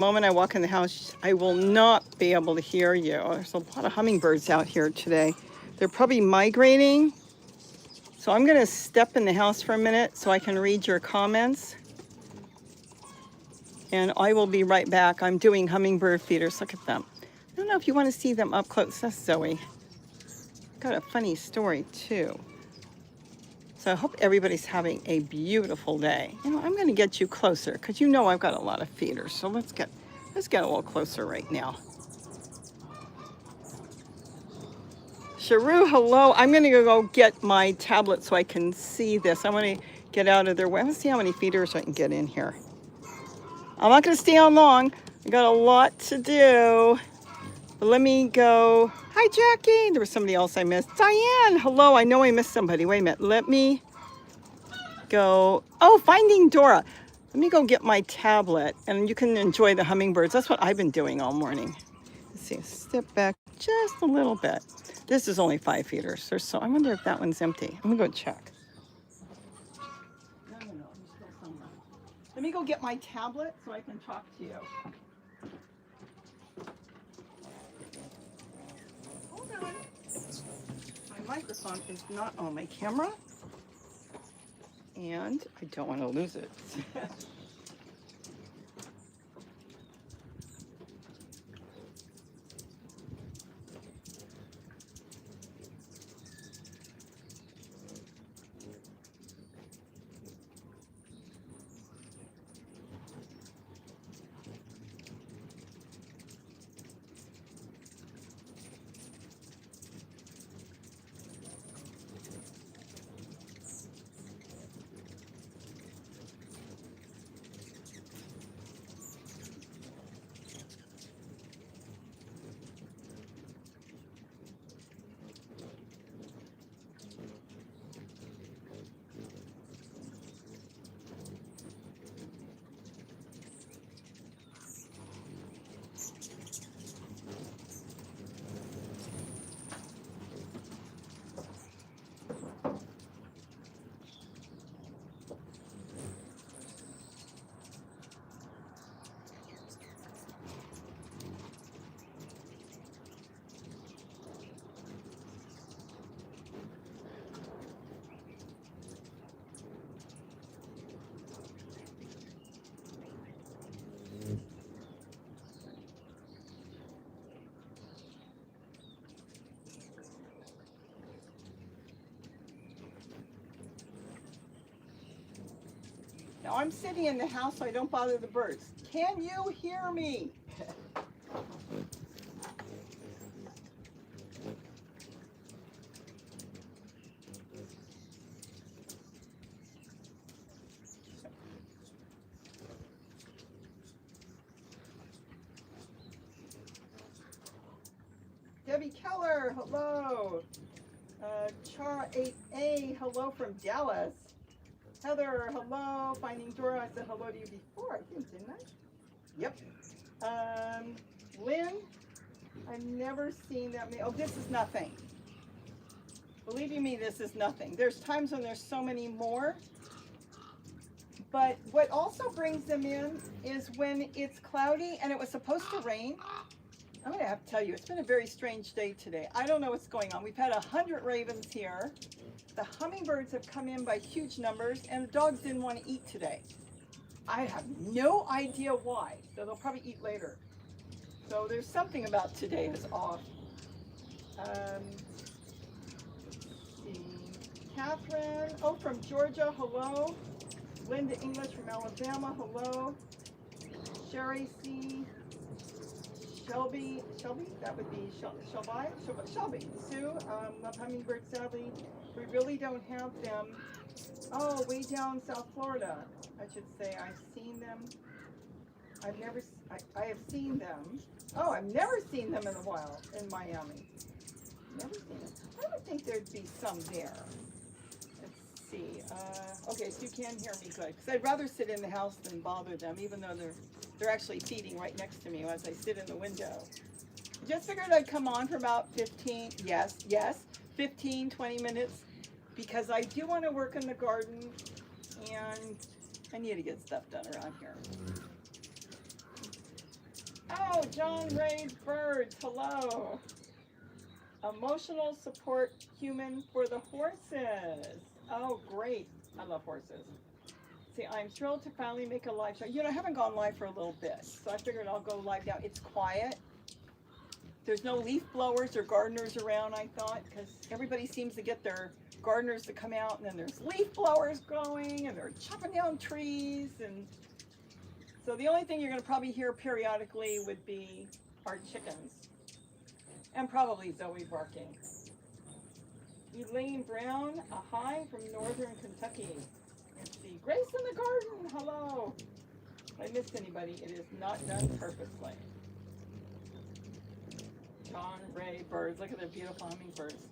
The moment I walk in the house, I will not be able to hear you. There's a lot of hummingbirds out here today. They're probably migrating. So I'm gonna step in the house for a minute so I can read your comments. And I will be right back. I'm doing hummingbird feeders. Look at them. I don't know if you want to see them up close. That's Zoe. Got a funny story too. So I hope everybody's having a beautiful day. You know, I'm going to get you closer because you know I've got a lot of feeders. So let's get a little closer right now. Sharu, hello. I'm going to go get my tablet so I can see this. I want to get out of their way. I want to see how many feeders I can get in here. I'm not going to stay on long. I got a lot to do. But let me go. Hi, Jackie. There was somebody else I missed. Diane, hello. I know I missed somebody. Wait a minute. Let me go. Oh, Finding Dora. Let me go get my tablet and you can enjoy the hummingbirds. That's what I've been doing all morning. Let's see. Step back just a little bit. This is only 5 feeders. So I wonder if that one's empty. I'm going to go check. No. There's still somewhere. Let me go get my tablet so I can talk to you. Hold on. My microphone is not on my camera. And I don't want to lose it. Now I'm sitting in the house so I don't bother the birds. Can you hear me? Debbie Keller, hello. Char 8A, hello from Dallas. Heather, hello. Finding Dora, I said hello to you before, I think, didn't I? Yep. Lynn, I've never seen that many. Oh, this is nothing. Believe you me, this is nothing. There's times when there's so many more. But what also brings them in is when it's cloudy and it was supposed to rain. I'm going to have to tell you, it's been a very strange day today. I don't know what's going on. We've had 100 ravens here. The hummingbirds have come in by huge numbers, and the dogs didn't want to eat today. I have no idea why, so they'll probably eat later. So there's something about today is off. See. Catherine, oh, from Georgia, hello. Linda English from Alabama, hello. Sherry C. Shelby, that would be Shelby. Sue, love hummingbirds, sadly. We really don't have them. Oh, way down South Florida, I should say. I've seen them. I have seen them. Oh, I've never seen them in the wild in Miami. Never seen them. I would think there'd be some there. Let's see. Okay, so you can hear me good. Because I'd rather sit in the house than bother them, even though they're actually feeding right next to me as I sit in the window. Just figured I'd come on for about 15, 15, 20 minutes, because I do want to work in the garden and I need to get stuff done around here. Oh, John Ray's birds, hello. Emotional support human for the horses. Oh, great. I love horses. See, I'm thrilled to finally make a live show. You know, I haven't gone live for a little bit, so I figured I'll go live now. It's quiet. There's no leaf blowers or gardeners around, I thought, because everybody seems to get their gardeners to come out, and then there's leaf blowers going, and they're chopping down trees. And so the only thing you're going to probably hear periodically would be our chickens, and probably Zoe barking. Elaine Brown, a hi from northern Kentucky. Let's see, Grace in the garden, hello. If I missed anybody, it is not done purposely. John Ray birds, look at the beautiful hummingbirds.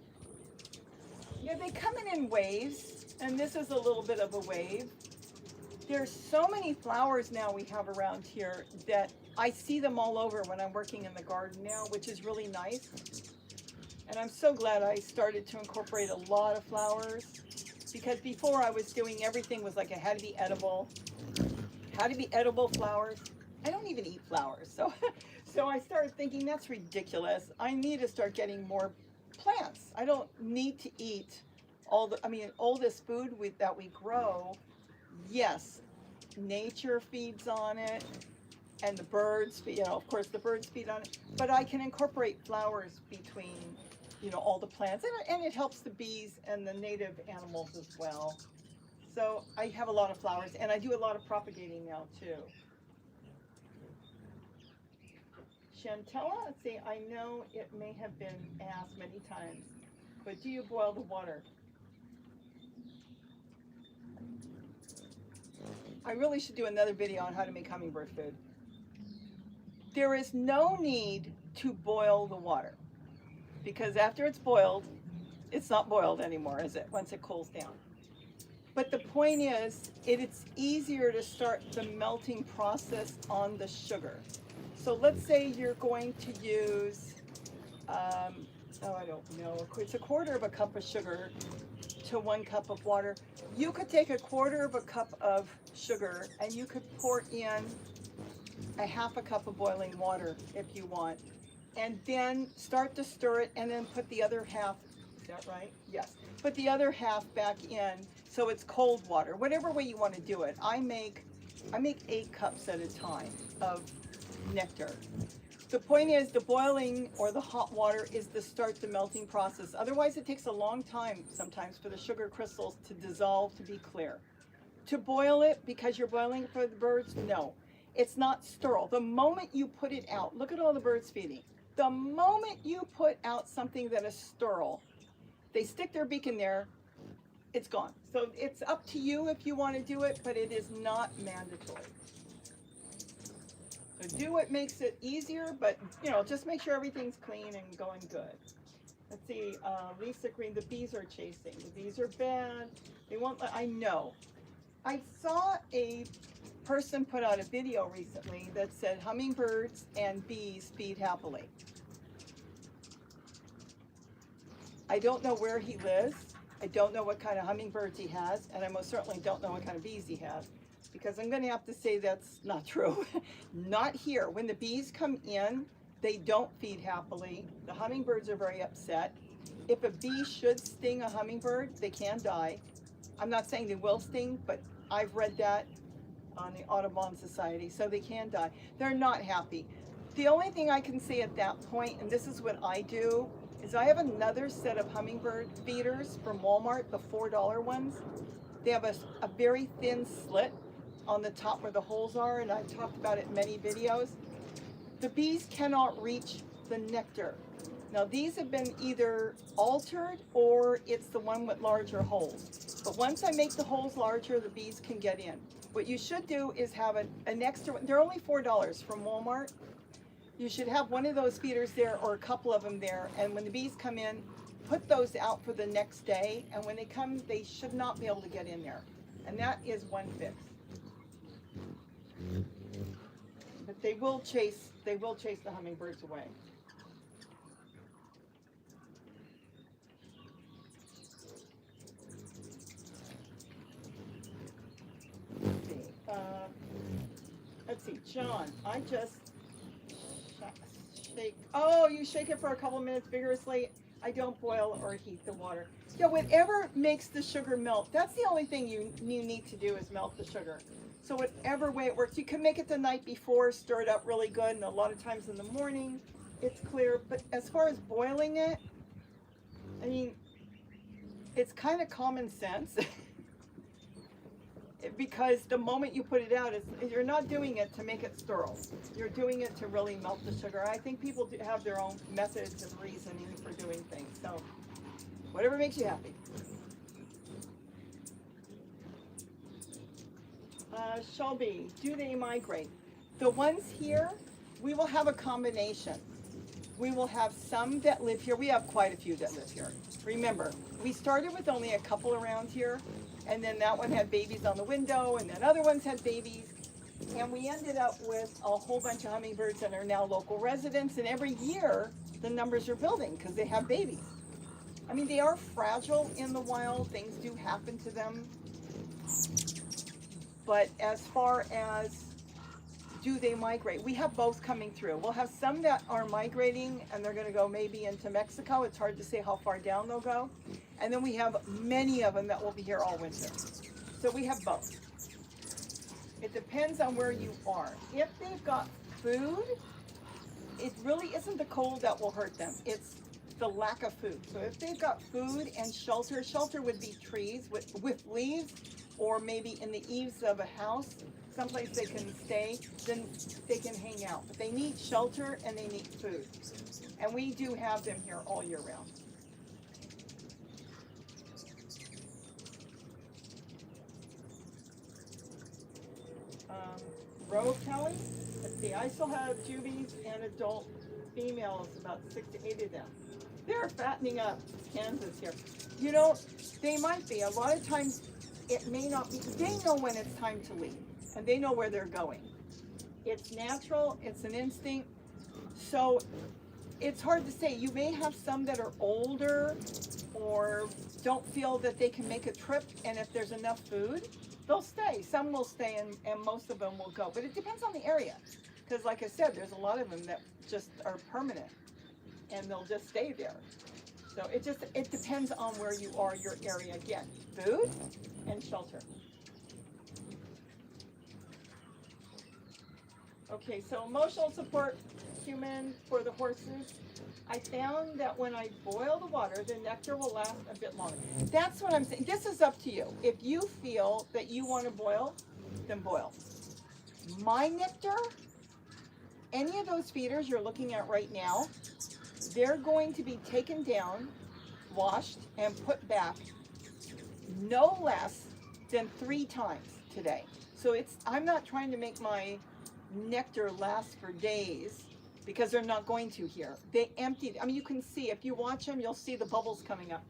Yeah, they come in waves, and this is a little bit of a wave. There's so many flowers now we have around here that I see them all over when I'm working in the garden now, which is really nice. And I'm so glad I started to incorporate a lot of flowers, because before I was doing everything was like it had to be edible flowers. I don't even eat flowers, so I started thinking that's ridiculous. I need to start getting more plants. I don't need to eat all this food that we grow. Yes, nature feeds on it, and the birds, of course the birds feed on it, but I can incorporate flowers between, all the plants, and it helps the bees and the native animals as well. So I have a lot of flowers, and I do a lot of propagating now too. Chantella, let's see, I know it may have been asked many times, but do you boil the water? I really should do another video on how to make hummingbird food. There is no need to boil the water, because after it's boiled, it's not boiled anymore, is it, once it cools down? But the point is, it's easier to start the melting process on the sugar. So let's say you're going to use, I don't know, it's a quarter of a cup of sugar to 1 cup of water. You could take a quarter of a cup of sugar and you could pour in a half a cup of boiling water if you want, and then start to stir it, and then put the other half, is that right? Yes. Put the other half back in so it's cold water, whatever way you want to do it. I make 8 cups at a time of nectar. The point is, the boiling or the hot water is to start the melting process. Otherwise, it takes a long time sometimes for the sugar crystals to dissolve, to be clear. To boil it because you're boiling it for the birds, no. It's not sterile. The moment you put it out, look at all the birds feeding. The moment you put out something that is sterile, they stick their beak in there, it's gone. So it's up to you if you want to do it, but it is not mandatory. So do what makes it easier, but just make sure everything's clean and going good. Let's see, Lisa Green, the bees are chasing. The bees are bad. They won't let, I know. I saw a person put out a video recently that said hummingbirds and bees feed happily. I don't know where he lives. I don't know what kind of hummingbirds he has, and I most certainly don't know what kind of bees he has, because I'm going to have to say that's not true. Not here. When the bees come in, they don't feed happily. The hummingbirds are very upset. If a bee should sting a hummingbird, they can die. I'm not saying they will sting, but I've read that on the Audubon Society, so they can die. They're not happy. The only thing I can say at that point, and this is what I do, is I have another set of hummingbird feeders from Walmart, the $4 ones. They have a very thin slit on the top where the holes are, and I've talked about it in many videos. The bees cannot reach the nectar. Now these have been either altered or it's the one with larger holes. But once I make the holes larger, the bees can get in. What you should do is have an extra one. They're only $4 from Walmart. You should have one of those feeders there or a couple of them there. And when the bees come in, put those out for the next day. And when they come, they should not be able to get in there. And that is one fix. But they will chase the hummingbirds away. Let's see, John, I just shake. Oh, you shake it for a couple minutes vigorously. I don't boil or heat the water. Yeah, whatever makes the sugar melt. That's the only thing you need to do is melt the sugar. So whatever way it works, you can make it the night before, stir it up really good, and a lot of times in the morning, it's clear. But as far as boiling it, I mean, it's kind of common sense. Because the moment you put it out, you're not doing it to make it sterile. You're doing it to really melt the sugar. I think people do have their own methods and reasoning for doing things. So whatever makes you happy. Shelby, do they migrate? The ones here, we will have a combination. We will have some that live here. We have quite a few that live here. Remember, we started with only a couple around here, and then that one had babies on the window, and then other ones had babies. And we ended up with a whole bunch of hummingbirds that are now local residents, and every year the numbers are building because they have babies. I mean, they are fragile in the wild. Things do happen to them. But as far as do they migrate, we have both coming through. We'll have some that are migrating and they're going to go maybe into Mexico. It's hard to say how far down they'll go. And then we have many of them that will be here all winter. So we have both. It depends on where you are. If they've got food, it really isn't the cold that will hurt them. It's the lack of food. So if they've got food and shelter, shelter would be trees with leaves, or maybe in the eaves of a house, someplace they can stay, then they can hang out. But they need shelter and they need food. And we do have them here all year round. Roe Kelly, let's see, I still have juvies and adult females, about 6 to 8 of them. They're fattening up. Kansas here. You know, they might be. A lot of times it may not be. They know when it's time to leave and they know where they're going. It's natural, it's an instinct. So it's hard to say. You may have some that are older or don't feel that they can make a trip, and if there's enough food, they'll stay. Some will stay and most of them will go. But it depends on the area. Because like I said, there's a lot of them that just are permanent and they'll just stay there. So it depends on where you are, your area. Again, food and shelter. Okay, so emotional support, human for the horses. I found that when I boil the water, the nectar will last a bit longer. That's what I'm saying. This is up to you. If you feel that you want to boil, then boil. My nectar, any of those feeders you're looking at right now, they're going to be taken down, washed, and put back no less than 3 times today. So I'm not trying to make my nectar last for days, because they're not going to here. They emptied, I mean, you can see, if you watch them, you'll see the bubbles coming up.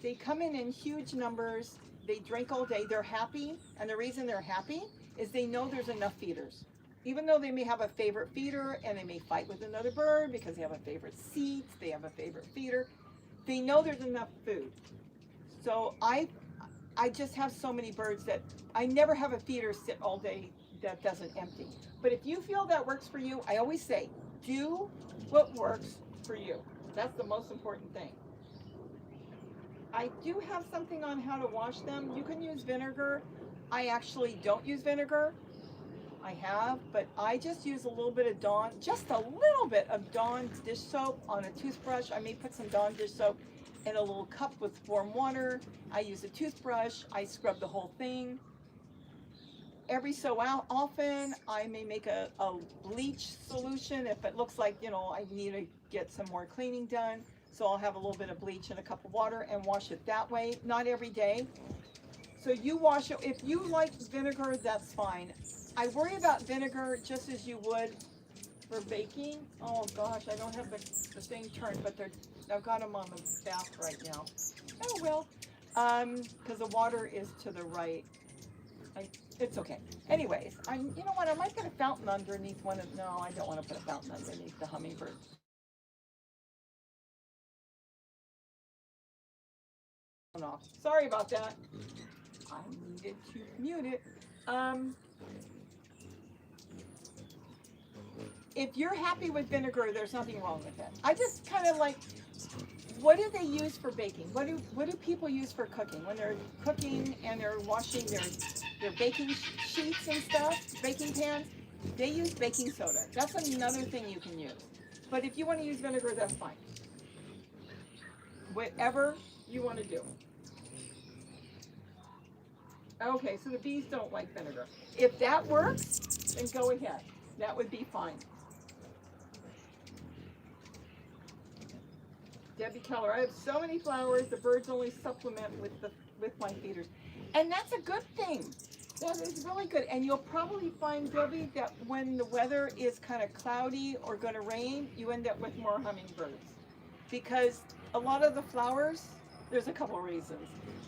They come in huge numbers, they drink all day, they're happy, and the reason they're happy is they know there's enough feeders. Even though they may have a favorite feeder, and they may fight with another bird because they have a favorite seat, they have a favorite feeder, they know there's enough food. So I just have so many birds that I never have a feeder sit all day that doesn't empty. But if you feel that works for you, I always say, do what works for you. That's the most important thing. I do have something on how to wash them. You can use vinegar. I actually don't use vinegar. I have, but I just use a little bit of Dawn, just a little bit of Dawn dish soap on a toothbrush. I may put some Dawn dish soap in a little cup with warm water. I use a toothbrush. I scrub the whole thing. Every so often, I may make a bleach solution if it looks like, you know, I need to get some more cleaning done. So I'll have a little bit of bleach in a cup of water and wash it that way. Not every day. So you wash it. If you like vinegar, that's fine. I worry about vinegar just as you would for baking. Oh gosh, I don't have the thing turned, but I've got them on the bath right now. Oh well, because the water is to the right. It's okay. Anyways, you know what? I might put a fountain underneath one of. No, I don't want to put a fountain underneath the hummingbird. Sorry about that. I needed to mute it. if you're happy with vinegar, there's nothing wrong with it. I just kind of like, what do they use for baking? What do people use for cooking? When they're cooking and they're washing their baking sheets and stuff, baking pans, they use baking soda. That's another thing you can use. But if you want to use vinegar, that's fine. Whatever you want to do. Okay, so the bees don't like vinegar. If that works, then go ahead. That would be fine. Debbie Keller, I have so many flowers, the birds only supplement with my feeders. And that's a good thing. That is really good. And you'll probably find, Debbie, that when the weather is kind of cloudy or going to rain, you end up with more hummingbirds. Because a lot of the flowers, there's a couple of reasons.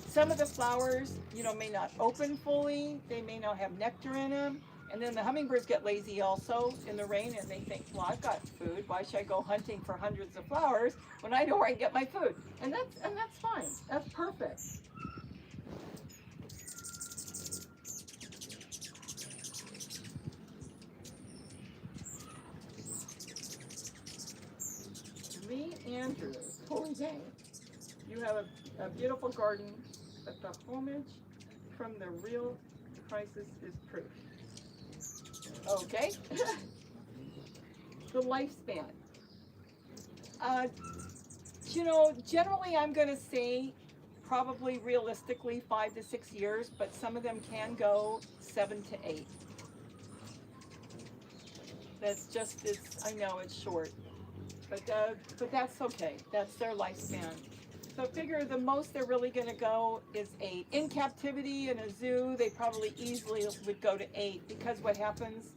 Some of the flowers, may not open fully. They may not have nectar in them. And then the hummingbirds get lazy also in the rain, and they think, well, I've got food. Why should I go hunting for hundreds of flowers when I know where I get my food? And that's fine. That's perfect. Lee Andrews, holy dang. You have a beautiful garden, but the homage from the real crisis is proof. Okay. The lifespan. Generally I'm going to say probably realistically 5 to 6 years, but some of them can go 7 to 8. That's just, I know it's short, but that's okay. That's their lifespan. So figure the most they're really going to go is 8. In captivity in a zoo, they probably easily would go to 8, because what happens,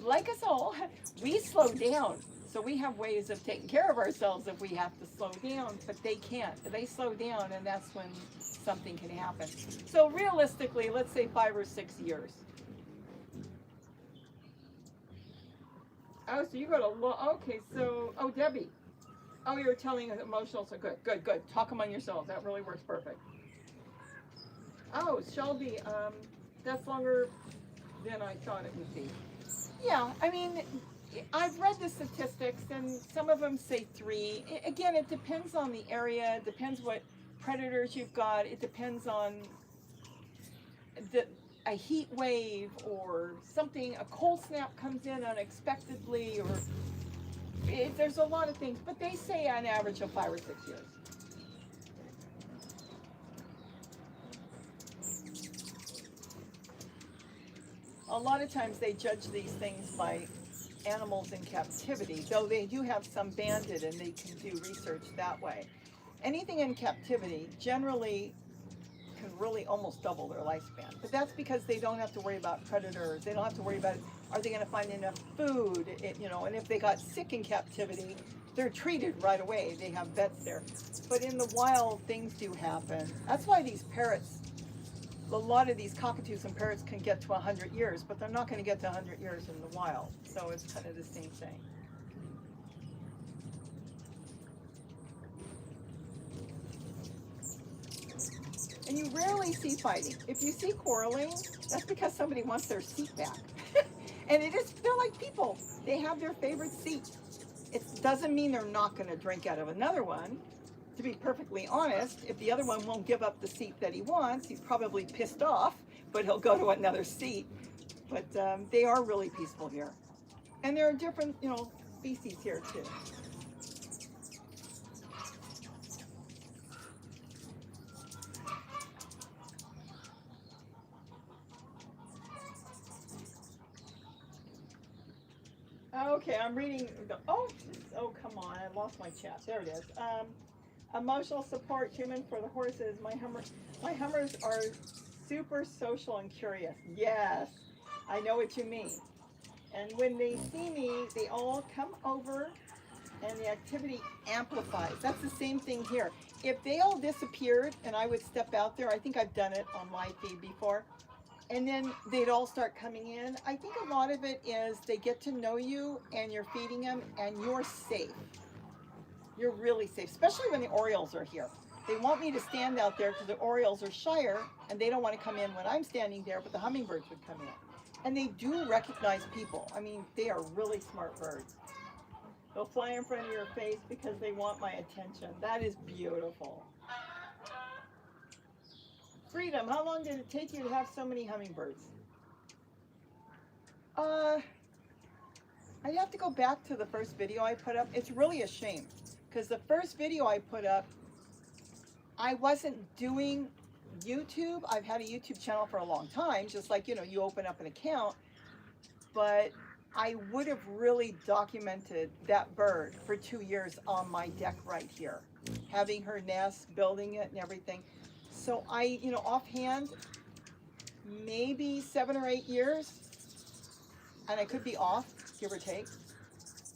like us all, we slow down. So we have ways of taking care of ourselves if we have to slow down, but they can't. They slow down, and that's when something can happen. So realistically, let's say 5 or 6 years. Oh, so you go to, okay, so, Debbie. Oh, you're telling us emotional, so good. Talk among yourselves. That really works perfect. Oh, Shelby, that's longer than I thought it would be. Yeah, I mean, I've read the statistics, and some of them say 3. Again, it depends on the area. It depends what predators you've got. It depends on a heat wave or something. A cold snap comes in unexpectedly, or there's a lot of things, but they say on average of 5 or 6 years. A lot of times they judge these things by animals in captivity, though they do have some banded and they can do research that way. Anything in captivity generally can really almost double their lifespan, but that's because they don't have to worry about predators. They don't have to worry about, are they going to find enough food, and if they got sick in captivity, they're treated right away. They have vets there. But in the wild, things do happen. That's why these parrots, a lot of these cockatoos and parrots can get to 100 years, but they're not going to get to 100 years in the wild. So it's kind of the same thing. And you rarely see fighting. If you see quarreling, that's because somebody wants their seat back. And they're like people. They have their favorite seat. It doesn't mean they're not going to drink out of another one. To be perfectly honest, if the other one won't give up the seat that he wants, he's probably pissed off, but he'll go to another seat. But they are really peaceful here. And there are different, species here too. Okay, I'm reading. Oh, come on! I lost my chat. There it is. Emotional support human for the horses. My hummers are super social and curious. Yes, I know what you mean. And when they see me, they all come over, and the activity amplifies. That's the same thing here. If they all disappeared and I would step out there, I think I've done it on live feed before, and then they'd all start coming in. I think a lot of it is they get to know you and you're feeding them and you're safe. You're really safe, especially when the orioles are here. They want me to stand out there because the orioles are shyer and they don't want to come in when I'm standing there, but the hummingbirds would come in. And they do recognize people. I mean, they are really smart birds. They'll fly in front of your face because they want my attention. That is beautiful. Freedom, how long did it take you to have so many hummingbirds? I'd have to go back to the first video I put up. It's really a shame because the first video I put up, I wasn't doing YouTube. I've had a YouTube channel for a long time, just like, you know, you open up an account, but I would have really documented that bird for 2 years on my deck right here, having her nest, building it and everything. So I, you know, offhand, maybe 7 or 8 years, and I could be off, give or take,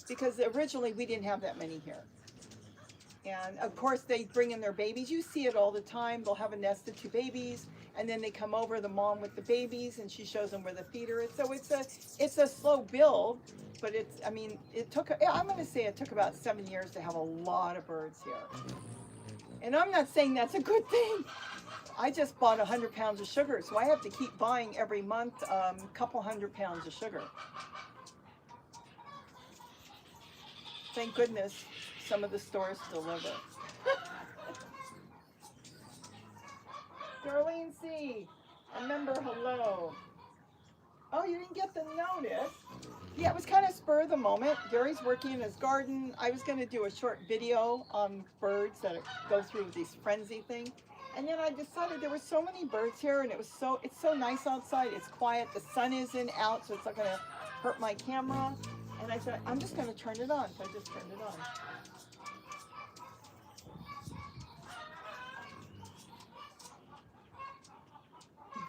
because originally we didn't have that many here. And of course they bring in their babies. You see it all the time. They'll have a nest of 2 babies, and then they come over, the mom with the babies, and she shows them where the feeder is. So it's a slow build, but it's, I mean, it took, I'm going to say it took about 7 years to have a lot of birds here. And I'm not saying that's a good thing. I just bought 100 pounds of sugar, so I have to keep buying every month a couple 100 pounds of sugar. Thank goodness some of the stores deliver. Darlene C, a member, hello. Oh, you didn't get the notice? Yeah, it was kind of spur of the moment. Gary's working in his garden. I was going to do a short video on birds that go through this frenzy thing. And then I decided there were so many birds here, and it's so nice outside. It's quiet. The sun isn't out, so it's not going to hurt my camera. And I said, I'm just going to turn it on. So I just turned it on.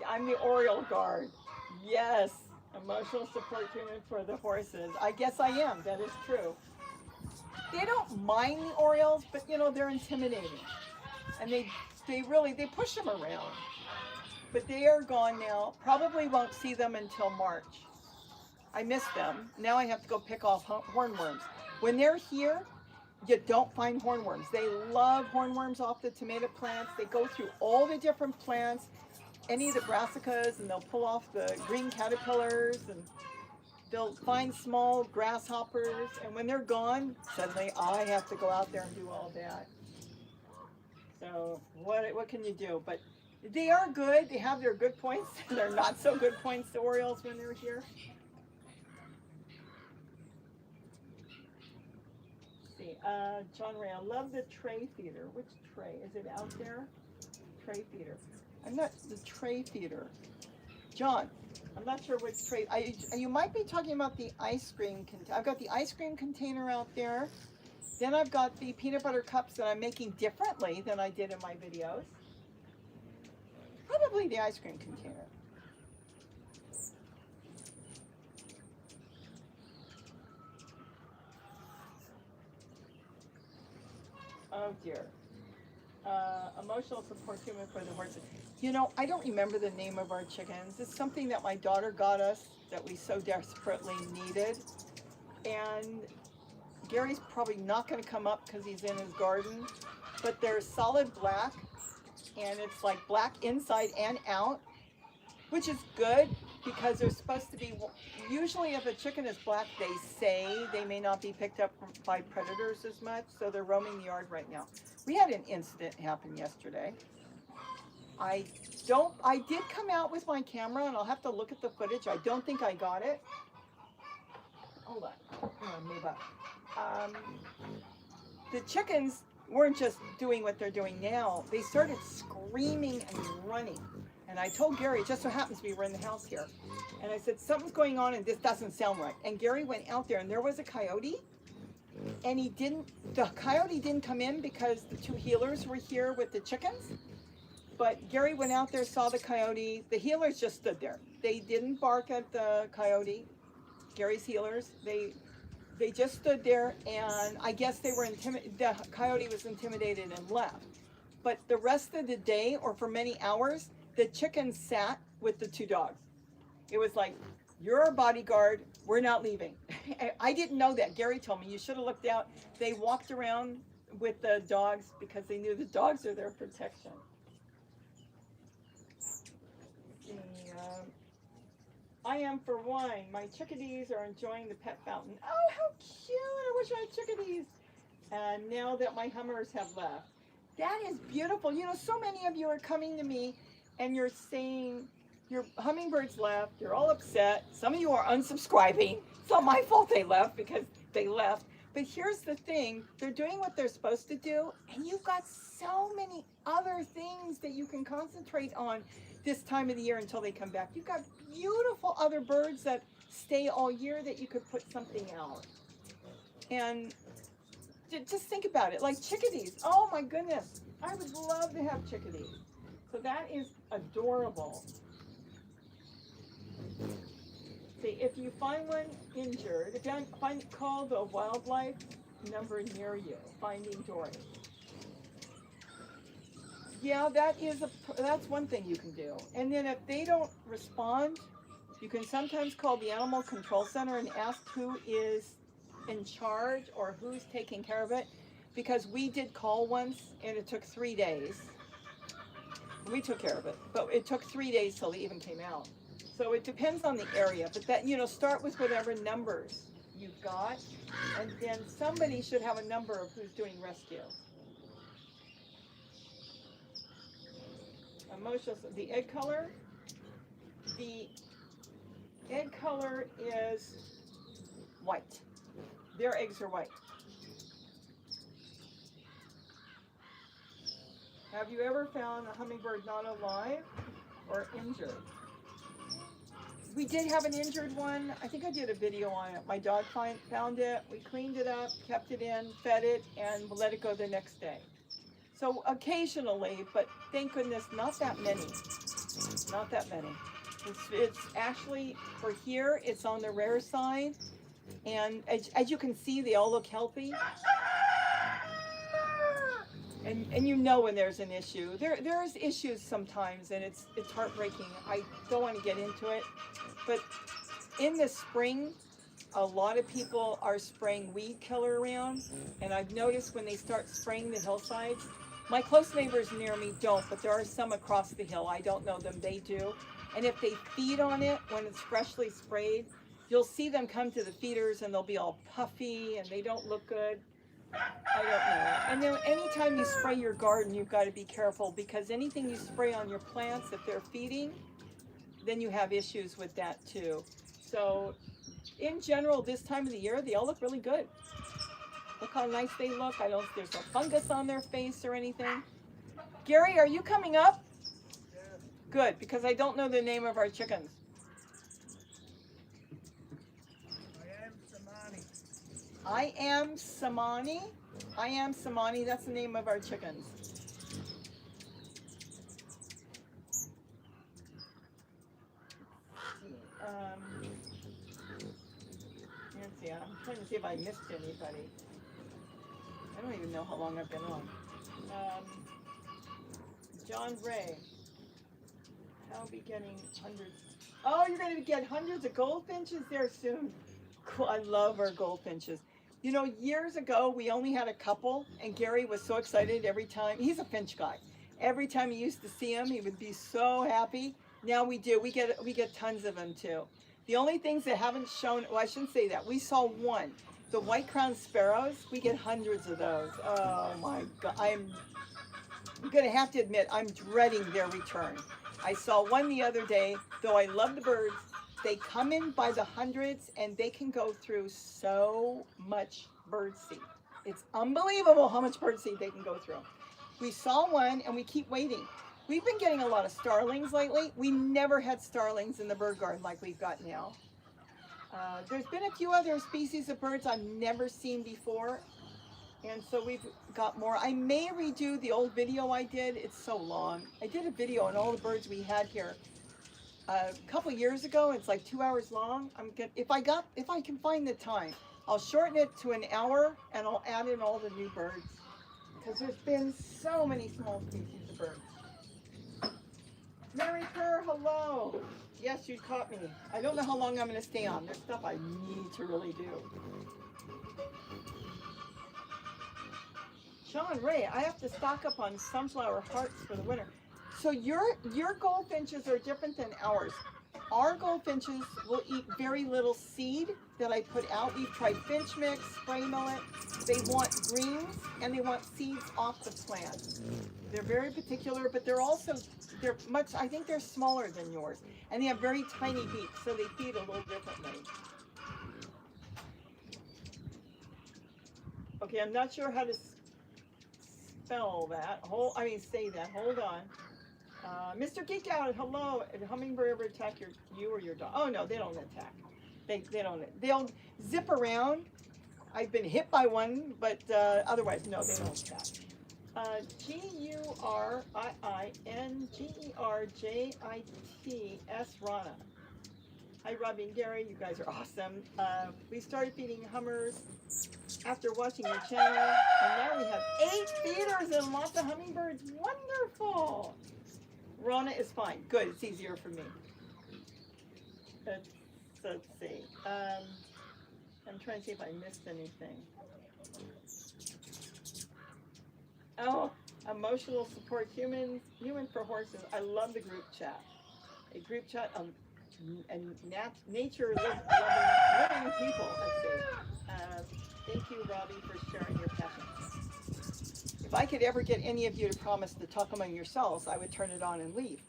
I'm the Oriole guard. Yes, emotional support human for the horses. I guess I am. That is true. They don't mind the Orioles, but you know, they're intimidating. And they push them around. But they are gone now. Probably won't see them until March. I miss them. Now I have to go pick off hornworms. When they're here, you don't find hornworms. They love hornworms off the tomato plants. They go through all the different plants, any of the brassicas, and they'll pull off the green caterpillars, and they'll find small grasshoppers. And when they're gone, suddenly I have to go out there and do all that. So what can you do? But they are good. They have their good points and their not so good points, the Orioles, when they're here. John Ray, I love the tray feeder. Which tray? Is it out there? Tray feeder. I'm not the tray feeder. John, I'm not sure which tray. You might be talking about the ice cream container. I've got the ice cream container out there. Then I've got the peanut butter cups that I'm making differently than I did in my videos. Probably the ice cream container. Oh dear. Emotional support human for the horses. You know, I don't remember the name of our chickens. It's something that my daughter got us that we so desperately needed. And Gary's probably not going to come up because he's in his garden. But they're solid black. And it's like black inside and out, which is good because they're supposed to be, usually if a chicken is black, they say they may not be picked up by predators as much, so they're roaming the yard right now. We had an incident happen yesterday. I did come out with my camera, and I'll have to look at the footage. I don't think I got it. Hold on, move up. The chickens weren't just doing what they're doing now. They started screaming and running. And I told Gary, it just so happens we were in the house here. And I said, something's going on and this doesn't sound right. And Gary went out there and there was a coyote. And the coyote didn't come in because the 2 healers were here with the chickens. But Gary went out there, saw the coyote. The healers just stood there. They didn't bark at the coyote, Gary's healers. They just stood there, and I guess they were the coyote was intimidated and left. But the rest of the day, or for many hours, the chickens sat with the 2 dogs. It was like, you're our bodyguard, we're not leaving. I didn't know that. Gary told me, you should have looked out. They walked around with the dogs because they knew the dogs are their protection. I am for wine. My chickadees are enjoying the pet fountain. Oh, how cute. I wish I had chickadees. And now that my hummers have left. That is beautiful. You know, so many of you are coming to me and you're saying your hummingbirds left. You're all upset. Some of you are unsubscribing. It's not my fault they left because they left. But here's the thing, they're doing what they're supposed to do, and you've got so many other things that you can concentrate on this time of the year until they come back. You've got beautiful other birds that stay all year that you could put something out. And just think about it, like chickadees. Oh my goodness, I would love to have chickadees. So that is adorable. See, if you find one injured, if you call the wildlife number near you, Finding Dory. Yeah, that's one thing you can do. And then if they don't respond, you can sometimes call the Animal Control Center and ask who is in charge or who's taking care of it. Because we did call once and it took 3 days. We took care of it, but it took 3 days till they even came out. So it depends on the area, but that, you know, start with whatever numbers you've got, and then somebody should have a number of who's doing rescue. Emotional, the egg color is white. Their eggs are white. Have you ever found a hummingbird not alive or injured? We did have an injured one. I think I did a video on it. My dog found it. We cleaned it up, kept it in, fed it, and let it go the next day. So occasionally, but thank goodness, not that many. Not that many. It's actually, for here, it's on the rare side. And as you can see, they all look healthy. And you know when there's an issue. There's issues sometimes, and it's heartbreaking. I don't want to get into it. But in the spring, a lot of people are spraying weed killer around. And I've noticed when they start spraying the hillsides, my close neighbors near me don't, but there are some across the hill. I don't know them, they do. And if they feed on it when it's freshly sprayed, you'll see them come to the feeders and they'll be all puffy and they don't look good. I don't know. And then anytime you spray your garden, you've got to be careful, because anything you spray on your plants, if they're feeding, then you have issues with that too. So in general, this time of the year, they all look really good. Look how nice they look. I don't, there's no fungus on their face or anything. Gary, are you coming up? Yeah. Good, because I don't know the name of our chickens. I am Samani. I am Samani. That's the name of our chickens. Let's see. I'm trying to see if I missed anybody. I don't even know how long I've been on. John Ray. I'll be getting hundreds. Oh, you're going to get hundreds of goldfinches there soon. Cool. I love our goldfinches. You know, years ago, we only had a couple, and Gary was so excited every time. He's a finch guy. Every time he used to see him, he would be so happy. Now we do. We get tons of them, too. The only things that haven't shown, well, I shouldn't say that. We saw one. The white-crowned sparrows, we get hundreds of those. Oh, my God. I'm going to have to admit, I'm dreading their return. I saw one the other day, though I love the birds. They come in by the hundreds, and they can go through so much birdseed. It's unbelievable how much birdseed they can go through. We saw one, and we keep waiting. We've been getting a lot of starlings lately. We never had starlings in the bird garden like we've got now. There's been a few other species of birds I've never seen before, and so we've got more. I may redo the old video I did. It's so long. I did a video on all the birds we had here a couple years ago. It's like 2 hours long. If I can find the time, I'll shorten it to an hour and I'll add in all the new birds, because there's been so many small species of birds. Mary Kerr, hello. Yes, you caught me. I don't know how long I'm going to stay on. There's stuff I need to really do. Sean Ray, I have to stock up on sunflower hearts for the winter. So your goldfinches are different than ours. Our goldfinches will eat very little seed that I put out. We've tried finch mix, spray millet. They want greens and they want seeds off the plant. They're very particular, but they're much, I think they're smaller than yours. And they have very tiny beaks, so they feed a little differently. Okay, I'm not sure how to spell that. Say that. Hold on. Mr. Geek Out, hello. Did Hummingbird ever attack you or your dog? Oh no, they don't attack. They don't. They'll zip around. I've been hit by one, but otherwise, no, they don't attack. GURINGERJITS Rana. Hi, Robbie and Gary. You guys are awesome. We started feeding hummers after watching your channel, and now we have 8 feeders and lots of hummingbirds. Wonderful. Rana is fine. Good. It's easier for me. Let's see. I'm trying to see if I missed anything. Oh, emotional support human for horses. I love the group chat. A group chat and nature living people. Let's see. Thank you, Robbie, for sharing your passion. If I could ever get any of you to promise to talk among yourselves, I would turn it on and leave.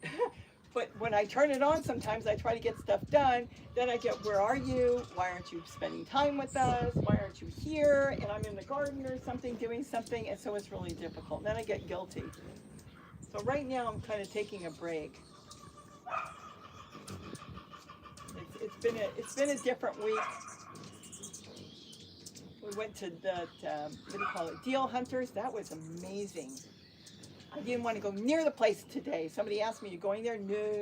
But when I turn it on, sometimes I try to get stuff done. Then I get, where are you? Why aren't you spending time with us? Why aren't you here? And I'm in the garden or something, doing something. And so it's really difficult. Then I get guilty. So right now I'm kind of taking a break. It's been a different week. We went to the, what do you call it, Deal Hunters. That was amazing. I didn't want to go near the place today. Somebody asked me, you going there? No.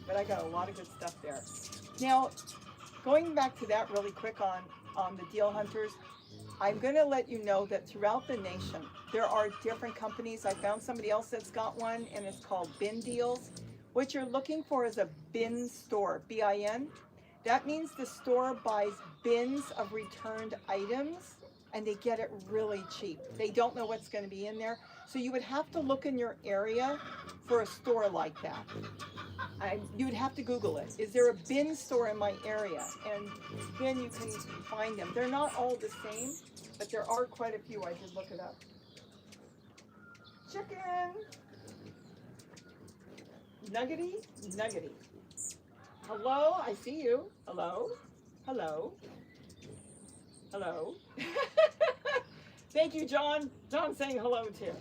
But I got a lot of good stuff there. Now, going back to that really quick on the Deal Hunters, I'm going to let you know that throughout the nation, there are different companies. I found somebody else that's got one, and it's called Bin Deals. What you're looking for is a bin store, B-I-N. That means the store buys bins of returned items, and they get it really cheap. They don't know what's going to be in there. So you would have to look in your area for a store like that. You would have to Google it. Is there a bin store in my area? And then you can find them. They're not all the same, but there are quite a few. I did look it up. Chicken. Nuggety. Hello, I see you. Hello. Thank you, John. John's saying hello too.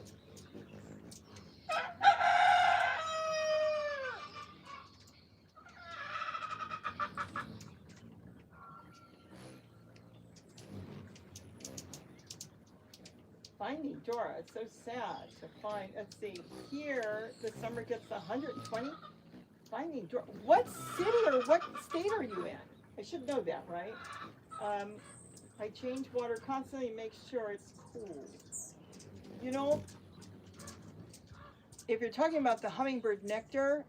Finding Dora. It's so sad to find. Let's see. Here, the summer gets 120. Finding Dora. What city or what state are you in? I should know that, right? I change water constantly and make sure it's cool. You know, if you're talking about the hummingbird nectar,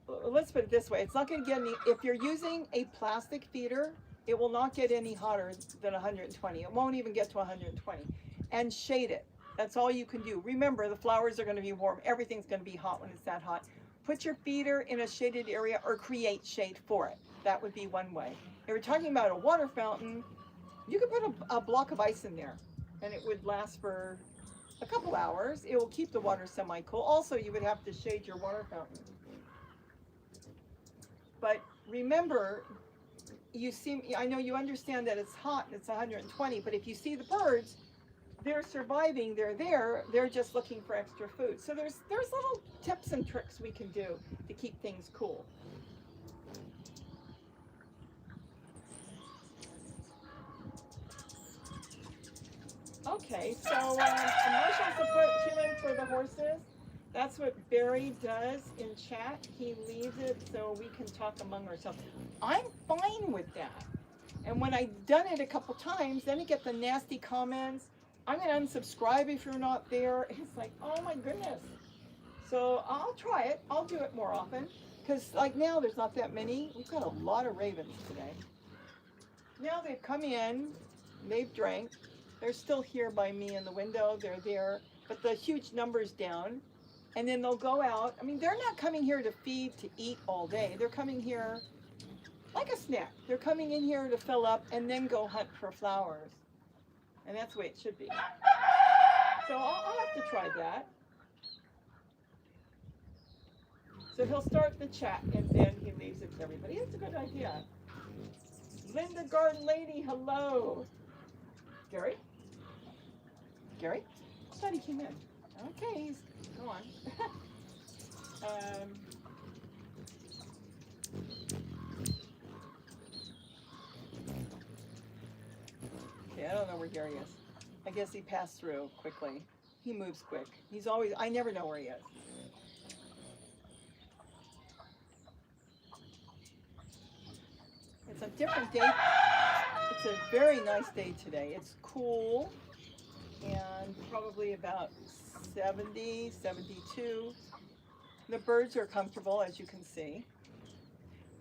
let's put it this way. It's not going to get any, if you're using a plastic feeder, it will not get any hotter than 120. It won't even get to 120. And shade it. That's all you can do. Remember, the flowers are going to be warm. Everything's going to be hot when it's that hot. Put your feeder in a shaded area or create shade for it. That would be one way. If you're talking about a water fountain, you could put a block of ice in there and it would last for a couple hours. It will keep the water semi-cool. Also, you would have to shade your water fountain. But remember, I know you understand that it's hot and it's 120, but if you see the birds, they're surviving, they're there, they're just looking for extra food. So there's little tips and tricks we can do to keep things cool. Okay, so emotional support human for the horses. That's what Barry does in chat. He leaves it so we can talk among ourselves. I'm fine with that. And when I've done it a couple times, then I get the nasty comments. I'm going to unsubscribe if you're not there. It's like, oh my goodness. So I'll try it. I'll do it more often. Because like now there's not that many. We've got a lot of ravens today. Now they've come in. They've drank. They're still here by me in the window. They're there. But the huge number's down. And then they'll go out. I mean, they're not coming here to feed, to eat all day. They're coming here like a snack. They're coming in here to fill up and then go hunt for flowers. And that's the way it should be. So I'll have to try that. So he'll start the chat and then he leaves it to everybody. It's a good idea. Linda Garden Lady, hello. Gary? Gary? I thought he came in. Okay, go on. Okay, I don't know where Gary is. I guess he passed through quickly. He moves quick. He's always, I never know where he is. It's a different day. It's a very nice day today. It's cool and probably about 70, 72. The birds are comfortable, as you can see.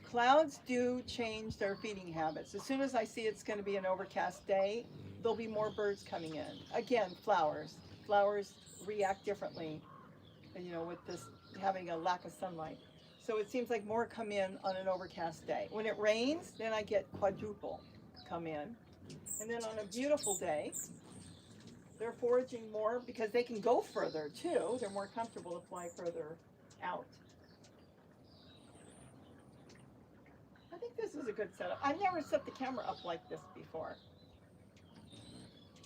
Clouds do change their feeding habits. As soon as I see it's going to be an overcast day, there'll be more birds coming in. Again, flowers. Flowers react differently, you know, with this having a lack of sunlight. So it seems like more come in on an overcast day. When it rains, then I get quadruple come in. And then on a beautiful day, they're foraging more because they can go further too. They're more comfortable to fly further out. I think this is a good setup. I've never set the camera up like this before.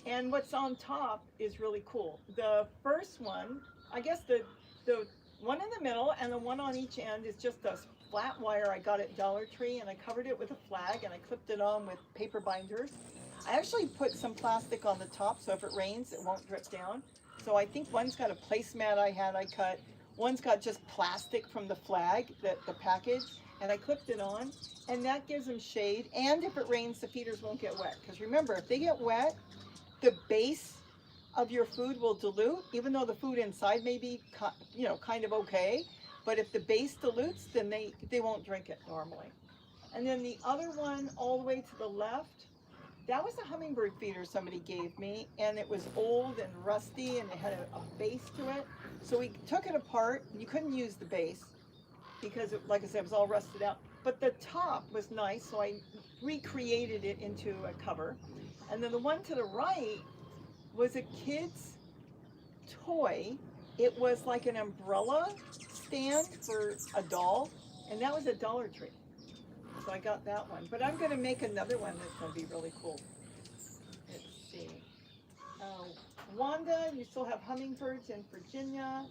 And what's on top is really cool. The first one, I guess the one in the middle and the one on each end is just a flat wire I got at Dollar Tree, and I covered it with a flag and I clipped it on with paper binders. I actually put some plastic on the top so if it rains it won't drip down. So I think one's got a placemat I cut. One's got just plastic from the flag, the package, and I clipped it on, and that gives them shade. And if it rains, the feeders won't get wet. Because remember, if they get wet, the base of your food will dilute, even though the food inside may be, you know, kind of okay. But if the base dilutes, then they won't drink it normally. And then the other one all the way to the left, that was a hummingbird feeder somebody gave me, and it was old and rusty, and it had a base to it. So we took it apart. You couldn't use the base because, like I said, it was all rusted out. But the top was nice, so I recreated it into a cover. And then the one to the right was a kid's toy. It was like an umbrella stand for a doll, and that was at Dollar Tree. So I got that one. But I'm going to make another one that's going to be really cool. Let's see. Wanda, you still have hummingbirds in Virginia.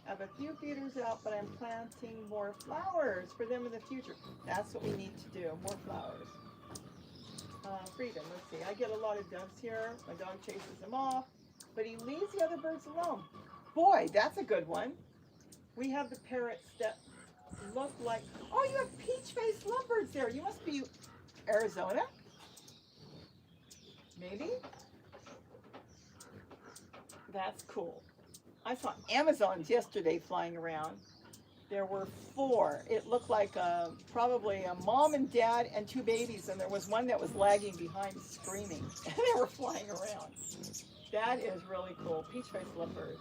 I have a few feeders out, but I'm planting more flowers for them in the future. That's what we need to do, more flowers. Freedom, let's see. I get a lot of doves here. My dog chases them off, but he leaves the other birds alone. Boy, that's a good one. We have the parrots that look like, oh, you have peach-faced lovebirds there. You must be Arizona? Maybe? That's cool. I saw Amazons yesterday flying around. There were 4. It looked like probably a mom and dad and 2 babies, and there was one that was lagging behind screaming. And they were flying around. That is really cool. Peach-faced lovebirds.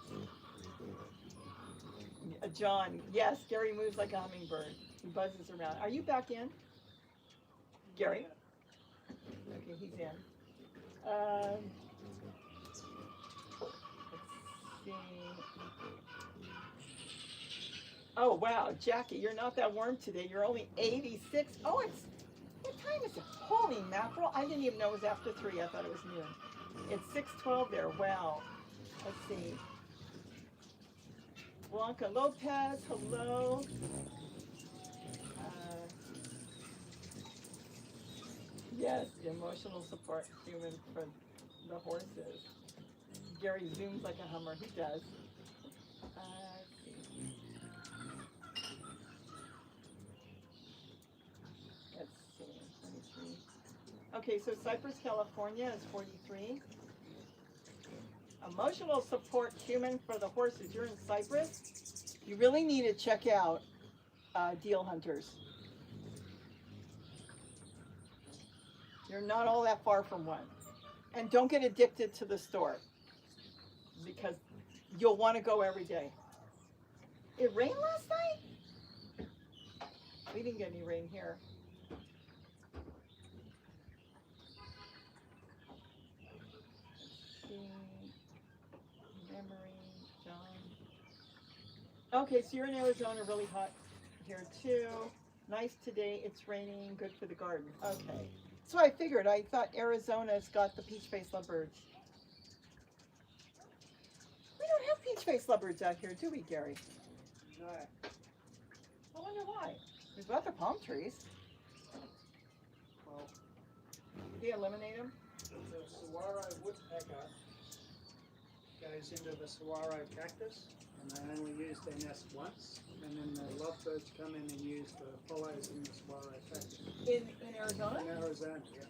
John, yes, Gary moves like a hummingbird. He buzzes around. Are you back in? Gary? Okay, he's in. Let's see. Oh, wow, Jackie, you're not that warm today. You're only 86. Oh, what time is it? Holy mackerel. I didn't even know it was after 3. I thought it was noon. It's 6:12 there. Wow. Let's see. Blanca Lopez, hello. Yes, emotional support human for the horses. Gary zooms like a Hummer. He does. Let's see. Let's see. 23. Okay, so Cypress, California is 43. Emotional support human for the horses. You're in Cypress. You really need to check out Deal Hunters. You're not all that far from one. And don't get addicted to the store because you'll want to go every day. It rained last night? We didn't get any rain here. Let's see. Memory, John. Okay, so you're in Arizona, really hot here too. Nice today, it's raining, good for the garden. Okay. So I figured, I thought Arizona's got the peach-faced lovebirds. We don't have peach-faced lovebirds out here, do we, Gary? No. I wonder why. We've got the palm trees. Well, Did they eliminate them? the saguaro woodpecker goes into the saguaro cactus, and they only use their nest once, and then the lovebirds come in and use the hollows in the saguaro cactus. In Arizona? In Arizona, yeah.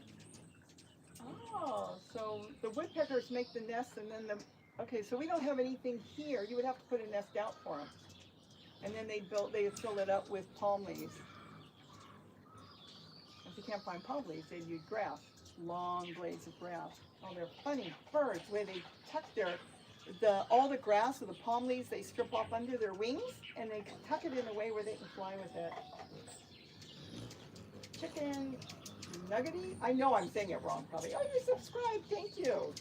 Oh, so the woodpeckers make the nest and then the, okay, so we don't have anything here. You would have to put a nest out for them. And then they'd fill it up with palm leaves. If you can't find palm leaves, they'd use grass, long blades of grass. Oh, they're funny birds, where they tuck all the grass or the palm leaves, they strip off under their wings and they tuck it in a way where they can fly with it. Chicken nuggety? I know I'm saying it wrong probably. Oh, you subscribed, thank you.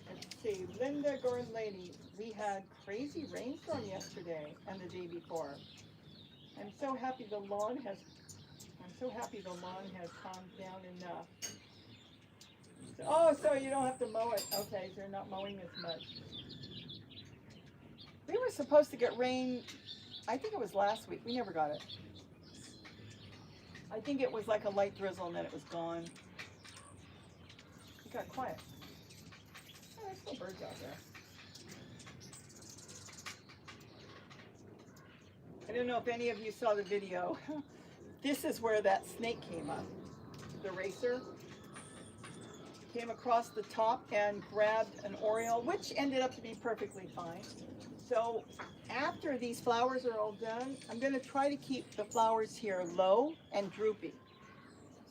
Let's see, Linda Gordon Lady, we had crazy rainstorm yesterday and the day before. I'm so happy the lawn has calmed down enough. So you don't have to mow it. Okay, so you're not mowing as much. We were supposed to get rain, I think it was last week. We never got it. I think it was like a light drizzle and then it was gone. It got quiet. Oh, there's still birds out there. I don't know if any of you saw the video. This is where that snake came up. The racer came across the top and grabbed an oriole, which ended up to be perfectly fine. So after these flowers are all done, I'm going to try to keep the flowers here low and droopy.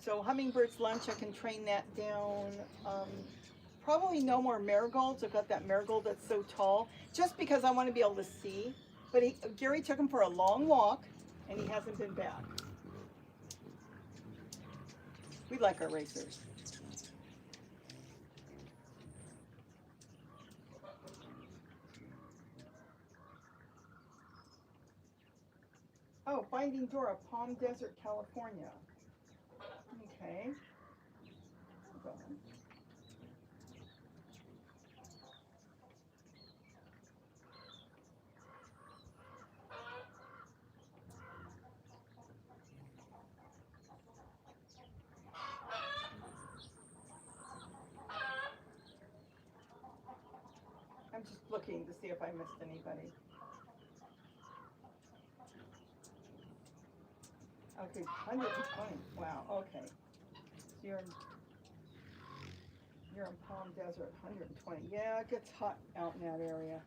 So hummingbird's lunch, I can train that down. Probably no more marigolds. I've got that marigold that's so tall, just because I want to be able to see. But Gary took him for a long walk, and he hasn't been back. We like our racers. Oh, Finding Dora, Palm Desert, California. Okay. Hold on. I'm just looking to see if I missed anybody. Okay, 120. Wow, okay. So you're in Palm Desert, 120. Yeah, it gets hot out in that area.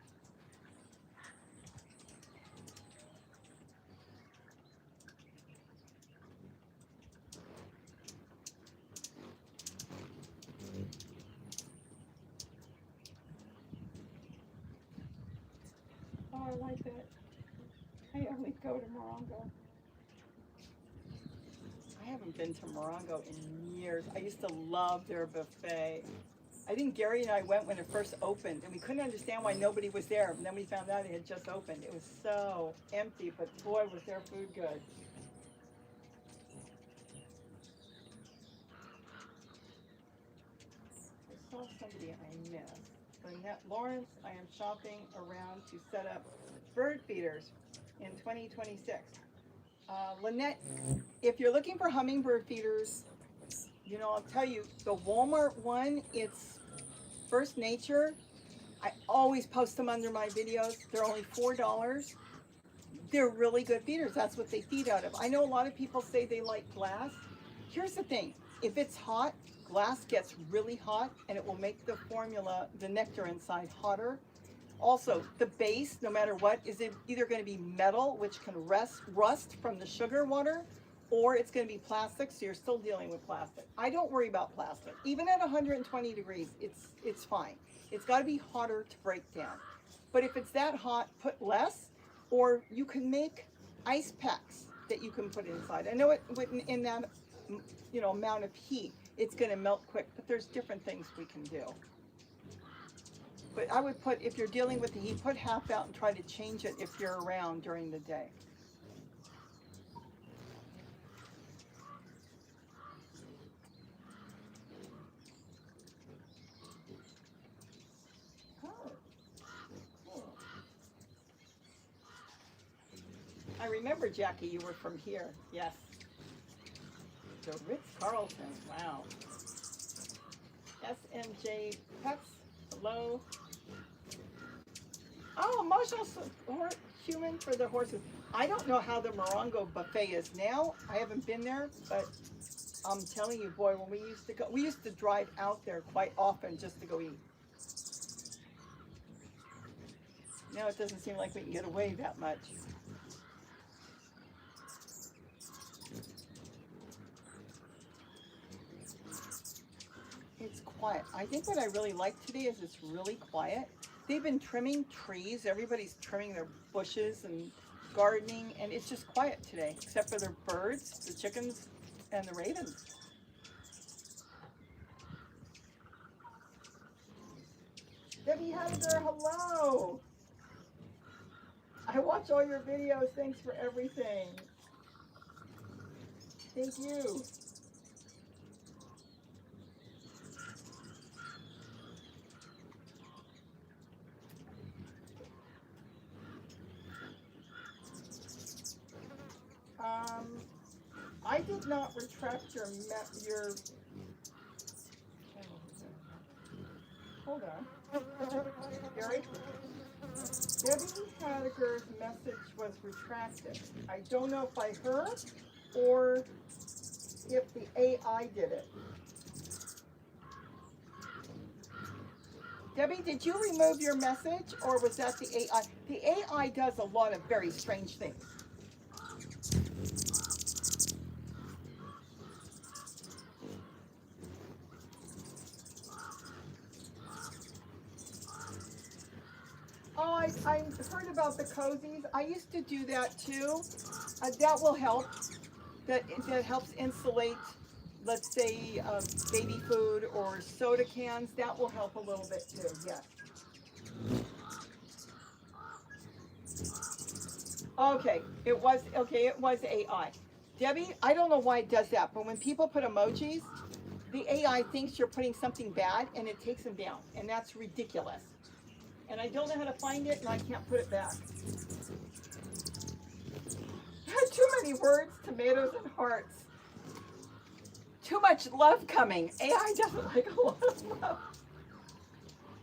Oh, I like that. I only go to Morongo. I haven't been to Morongo in years. I used to love their buffet. I think Gary and I went when it first opened, and we couldn't understand why nobody was there. And then we found out it had just opened. It was so empty, but boy, was their food good. I saw somebody I missed. Lynette Lawrence, I am shopping around to set up bird feeders in 2026. Lynette, if you're looking for hummingbird feeders, you know, I'll tell you, the Walmart one, it's First Nature. I always post them under my videos. They're only $4. They're really good feeders. That's what they feed out of. I know a lot of people say they like glass. Here's the thing. If it's hot, glass gets really hot and it will make the formula, the nectar inside, hotter. Also, the base, no matter what, is either going to be metal, which can rust from the sugar water, or it's going to be plastic, so you're still dealing with plastic. I don't worry about plastic. Even at 120 degrees, it's fine. It's got to be hotter to break down. But if it's that hot, put less, or you can make ice packs that you can put inside. I know it wouldn't in that amount of heat, it's going to melt quick, but there's different things we can do. But I would put, if you're dealing with the heat, put half out and try to change it if you're around during the day. I remember, Jackie, you were from here. Yes. The Ritz-Carlton. Wow. SMJ Pets. Hello. Oh, emotional support human for the horses. I don't know how the Morongo buffet is now. I haven't been there, but I'm telling you, boy, when we used to drive out there quite often just to go eat. Now it doesn't seem like we can get away that much. It's quiet. I think what I really like today is it's really quiet. They've been trimming trees. Everybody's trimming their bushes and gardening, and it's just quiet today, except for their birds, the chickens, and the ravens. Debbie Hediger, hello. I watch all your videos. Thanks for everything. Thank you. I did not retract your hold on. Gary? Debbie Hediger's message was retracted. I don't know if by her or if the AI did it. Debbie, did you remove your message or was that the AI? The AI does a lot of very strange things. Oh, I heard about the cozies. I used to do that too. That will help. That helps insulate, let's say, baby food or soda cans. That will help a little bit too, yes. Okay, it was AI. Debbie, I don't know why it does that, but when people put emojis, the AI thinks you're putting something bad and it takes them down, and that's ridiculous. And I don't know how to find it, and I can't put it back. Too many words, tomatoes, and hearts. Too much love coming. AI doesn't like a lot of love.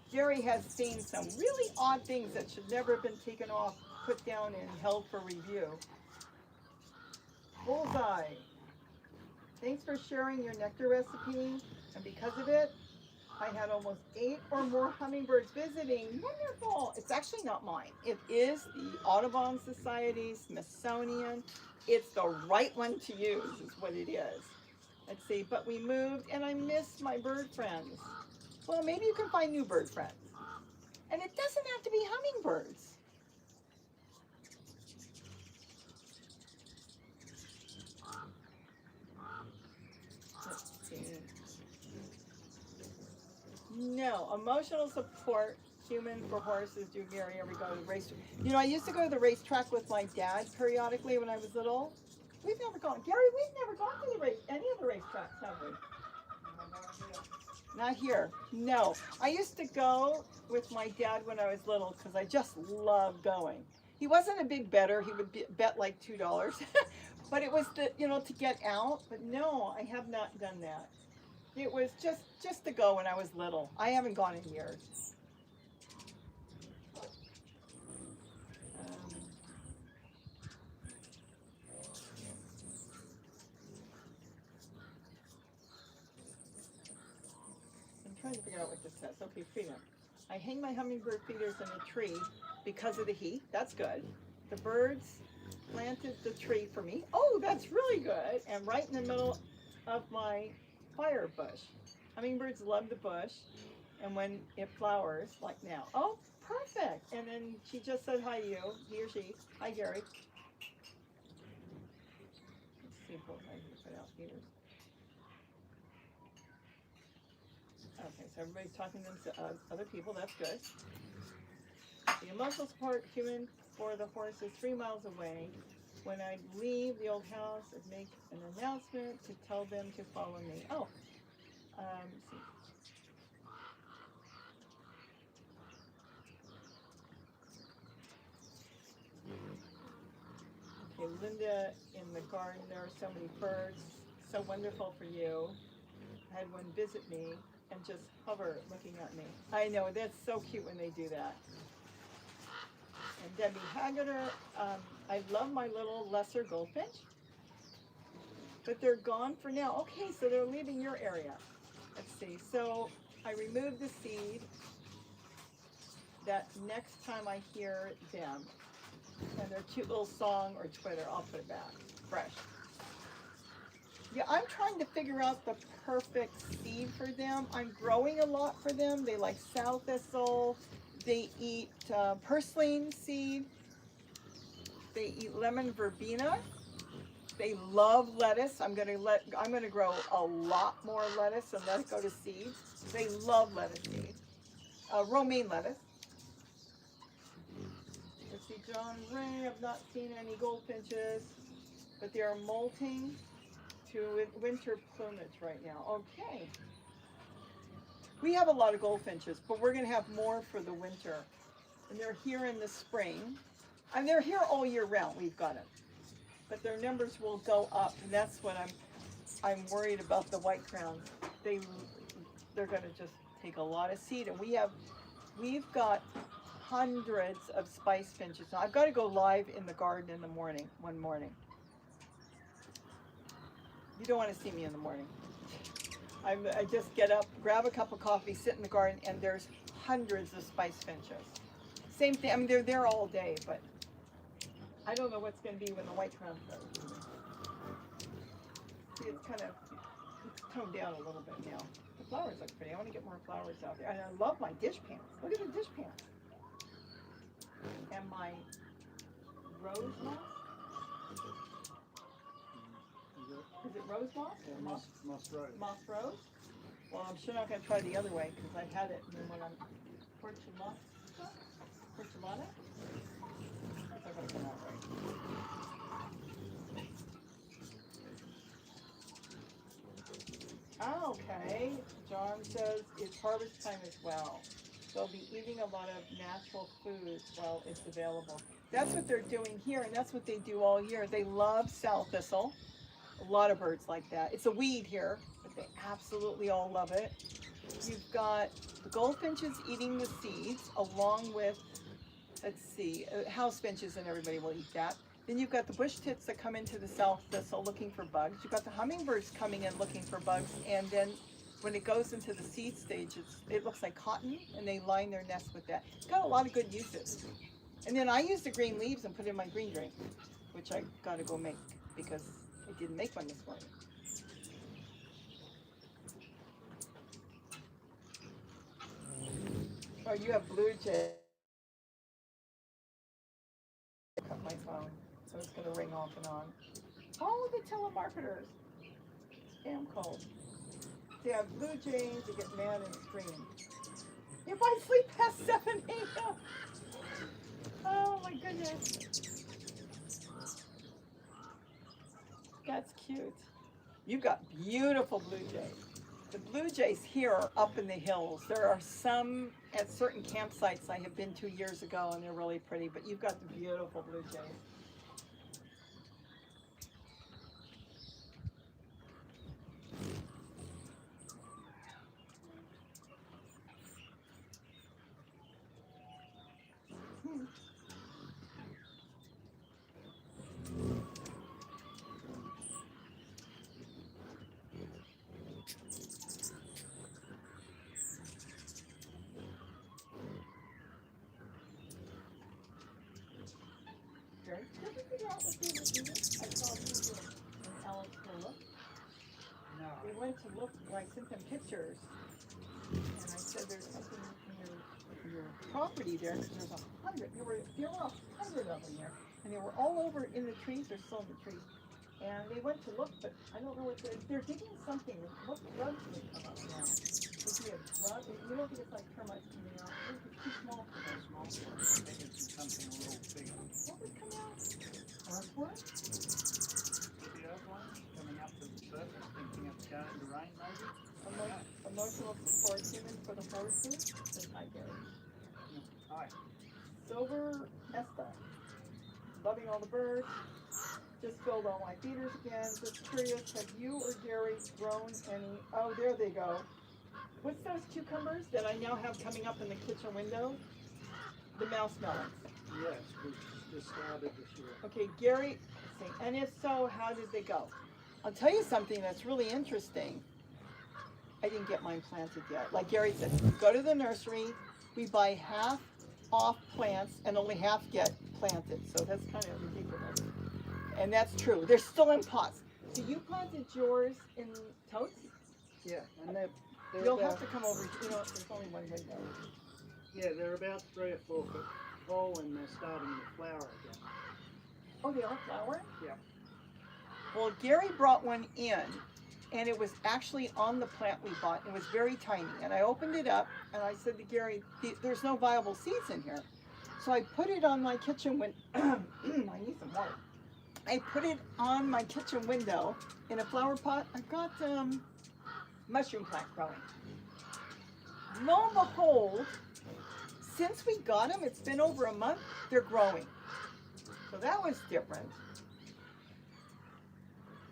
Jerry has seen some really odd things that should never have been taken off, put down, and held for review. Bullseye. Thanks for sharing your nectar recipe, and because of it, I had almost 8 or more hummingbirds visiting. Wonderful. It's actually not mine. It is the Audubon Society, Smithsonian. It's the right one to use is what it is. Let's see, but we moved and I miss my bird friends. Well, maybe you can find new bird friends. And it doesn't have to be hummingbirds. Let's see. No, emotional support, human for horses, do Gary ever go to the racetrack? You know, I used to go to the racetrack with my dad periodically when I was little. We've never gone, Gary, we've never gone to any of the racetracks, have we? Not here, no. I used to go with my dad when I was little because I just loved going. He wasn't a big bettor, he would bet like $2. But it was to get out, but no, I have not done that. It was just to go when I was little. I haven't gone in years. I'm trying to figure out what this says. Okay, freedom. I hang my hummingbird feeders in a tree because of the heat. That's good. The birds planted the tree for me. Oh, that's really good. And right in the middle of my fire bush. Hummingbirds love the bush, and when it flowers, like now. Oh, perfect. And then she just said hi to you, he or she. Hi, Gary. Let's see what I can put out feeders. Okay, so everybody's talking to other people. That's good. The emotional support human for the horse is 3 miles away. When I leave the old house, I'd make an announcement to tell them to follow me. Oh, let's see. Okay, Linda in the garden, there are so many birds. So wonderful for you. I had one visit me and just hover looking at me. I know, that's so cute when they do that. And Debbie Haggerter, I love my little lesser goldfinch, but they're gone for now. Okay, so they're leaving your area. Let's see, so I removed the seed that next time I hear them and their cute little song or twitter, I'll put it back, fresh. Yeah, I'm trying to figure out the perfect seed for them. I'm growing a lot for them. They like sow thistle. They eat purslane seed. They eat lemon verbena. They love lettuce. I'm gonna grow a lot more lettuce and let it go to seeds. They love lettuce seeds. Romaine lettuce. Let's see, John Ray. I've not seen any goldfinches, but they are molting to winter plumage right now. Okay. We have a lot of goldfinches, but we're going to have more for the winter. And they're here in the spring. And they're here all year round. We've got them. But their numbers will go up, and that's what I'm worried about the white crowns. They're going to just take a lot of seed, and we've got hundreds of spice finches. Now, I've got to go live in the garden in the morning, one morning. You don't want to see me in the morning. I just get up, grab a cup of coffee, sit in the garden, and there's hundreds of spice finches. Same thing, I mean, they're there all day, but I don't know what's going to be when the white crown goes. See, it's toned down a little bit now. The flowers look pretty. I want to get more flowers out there. And I love my dish pants. Look at the dish pants. And my rose moss. Is it rose moss? Yeah, moss rose. Moss rose? Well, I'm sure not going to try the other way because I had it when I'm portulata? It's not going to come out right. Okay. John says it's harvest time as well. They'll be eating a lot of natural food while it's available. That's what they're doing here, and that's what they do all year. They love sow thistle. A lot of birds like that. It's a weed here, but they absolutely all love it. You've got the goldfinches eating the seeds along with, let's see, house finches, and everybody will eat that. Then you've got the bush tits that come into the sow thistle looking for bugs. You've got the hummingbirds coming in looking for bugs, and then when it goes into the seed stage, it looks like cotton, and they line their nest with that. It's got a lot of good uses. And then I use the green leaves and put in my green drink, which I got to go make because I didn't make one this morning. Oh, you have blue jay. Cut my phone, so it's going to ring off and on. All of the telemarketers. Scam calls. They have blue jays, they get mad and scream. If I sleep past 7 a.m. Oh my goodness. That's cute. You've got beautiful blue jays. The blue jays here are up in the hills. There are some at certain campsites I have been to years ago, and they're really pretty, but you've got the beautiful blue jays. Did you figure out what they were eating? I saw Susan and Alex go look. No. They went to look, I sent them pictures, and I said there's something in your your property there, because there's 100. There were 100 of them there, and they were all over in the trees. They're still in the trees. And they went to look, but I don't know what they're digging something. What drugs would come up now? Would be a drug? You don't think it's like termites coming out? It's too small for them. Small for it. I think it's something a little bigger. What would come out? Earthworm? Could be earthworms coming up to the surface, thinking it's going to rain maybe. Emotional support human for the horses. Says hi, Gary. Hi. Silver Esta. Loving all the birds. Just filled all my feeders again. Just curious, have you or Gary grown any? Oh, there they go. What's those cucumbers that I now have coming up in the kitchen window? The mouse melons. Yes, we just started this year. Okay, Gary, let's see. And if so, how did they go? I'll tell you something that's really interesting. I didn't get mine planted yet. Like Gary said, go to the nursery. We buy half off plants and only half get planted. So that's kind of ridiculous. And that's true. They're still in pots. So you planted yours in totes? Yeah, and they're You'll about, have to come over. You know, there's only one window. yeah, they're about 3 or 4 foot tall, and they're starting to flower again. Oh, they are flowering? Yeah. Well, Gary brought one in, and it was actually on the plant we bought. It was very tiny. And I opened it up, and I said to Gary, there's no viable seeds in here. So I put it on my kitchen window. I need some water. I put it on my kitchen window in a flower pot. I've got mushroom plant growing. Lo and behold, since we got them, it's been over a month, they're growing. So that was different.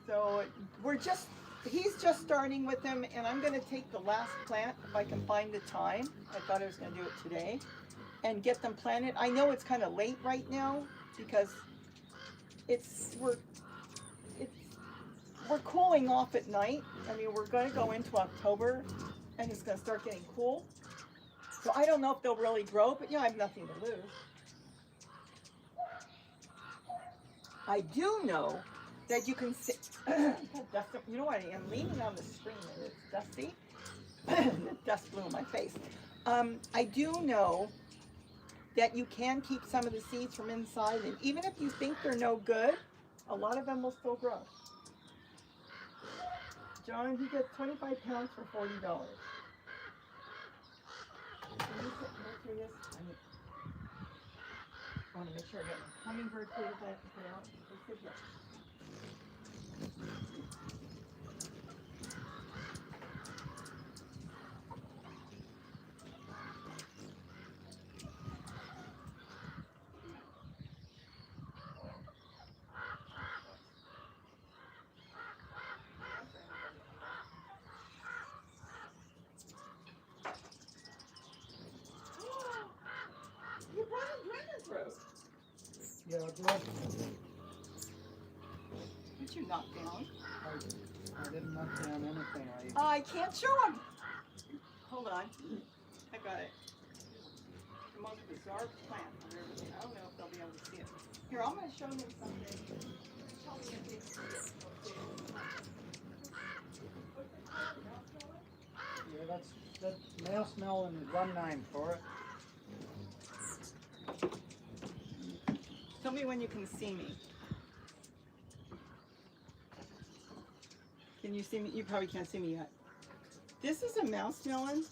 So he's just starting with them, and I'm going to take the last plant if I can find the time. I thought I was going to do it today and get them planted. I know it's kind of late right now because we're cooling off at night. I mean, we're going to go into October, and it's going to start getting cool. So I don't know if they'll really grow, but yeah, I have nothing to lose. I do know that you can sit. You know what? I am leaning on the screen and it's dusty. The dust blew in my face. I do know that you can keep some of the seeds from inside, and even if you think they're no good, a lot of them will still grow. John, he gets 25 pounds for $40. Can you sit through this? I want to make sure I get my hummingbird food plant to put out. They sit here. You brought a dragon fruit. Yeah, I did. Did you knock down? I didn't knock down anything. I can't show them. Hold on. I got it. The most bizarre plant I've ever seen. I don't know if they'll be able to see it. Here, I'm going to show them something. Tell me if they see it. Yeah, that mouse melon is one name for it. Tell me when you can see me. Can you see me? You probably can't see me yet. This is a mouse melon.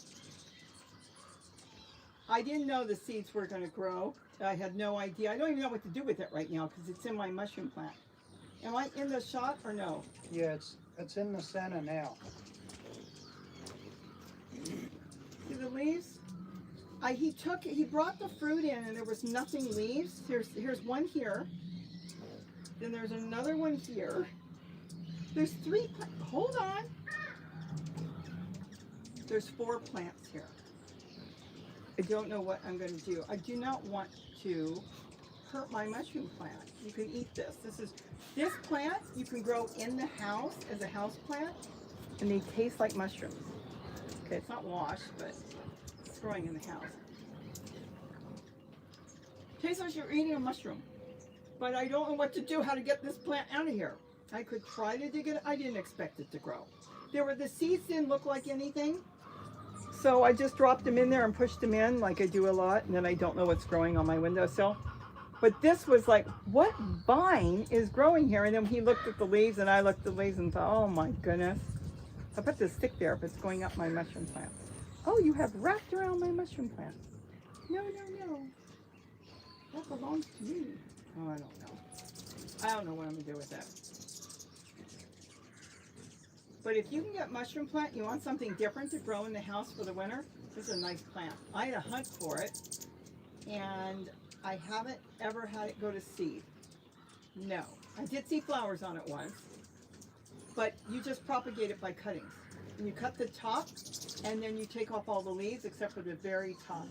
I didn't know the seeds were going to grow. I had no idea. I don't even know what to do with it right now because it's in my mushroom plant. Am I in the shot or no? Yeah, it's in the center now. See the leaves? He brought the fruit in and there was nothing leaves. Here's one here. Then there's another one here. There's 3, hold on. There's 4 plants here. I don't know what I'm going to do. I do not want to hurt my mushroom plant. You can eat this. This plant you can grow in the house as a house plant, and they taste like mushrooms. Okay, it's not washed, but it's growing in the house. Tastes like you're eating a mushroom. But I don't know what to do, how to get this plant out of here. I could try to dig it. I didn't expect it to grow. The seeds didn't look like anything. So I just dropped them in there and pushed them in like I do a lot, and then I don't know what's growing on my windowsill. But this was like, what vine is growing here? And then he looked at the leaves and I looked at the leaves and thought, oh my goodness. I put this stick there, but it's going up my mushroom plant. Oh, you have wrapped around my mushroom plant. No, no, no. That belongs to me. Oh, I don't know. I don't know what I'm gonna do with that. But if you can get mushroom plant, you want something different to grow in the house for the winter, this is a nice plant. I had to hunt for it, and I haven't ever had it go to seed. No. I did see flowers on it once, but you just propagate it by cuttings. And you cut the top, and then you take off all the leaves except for the very top.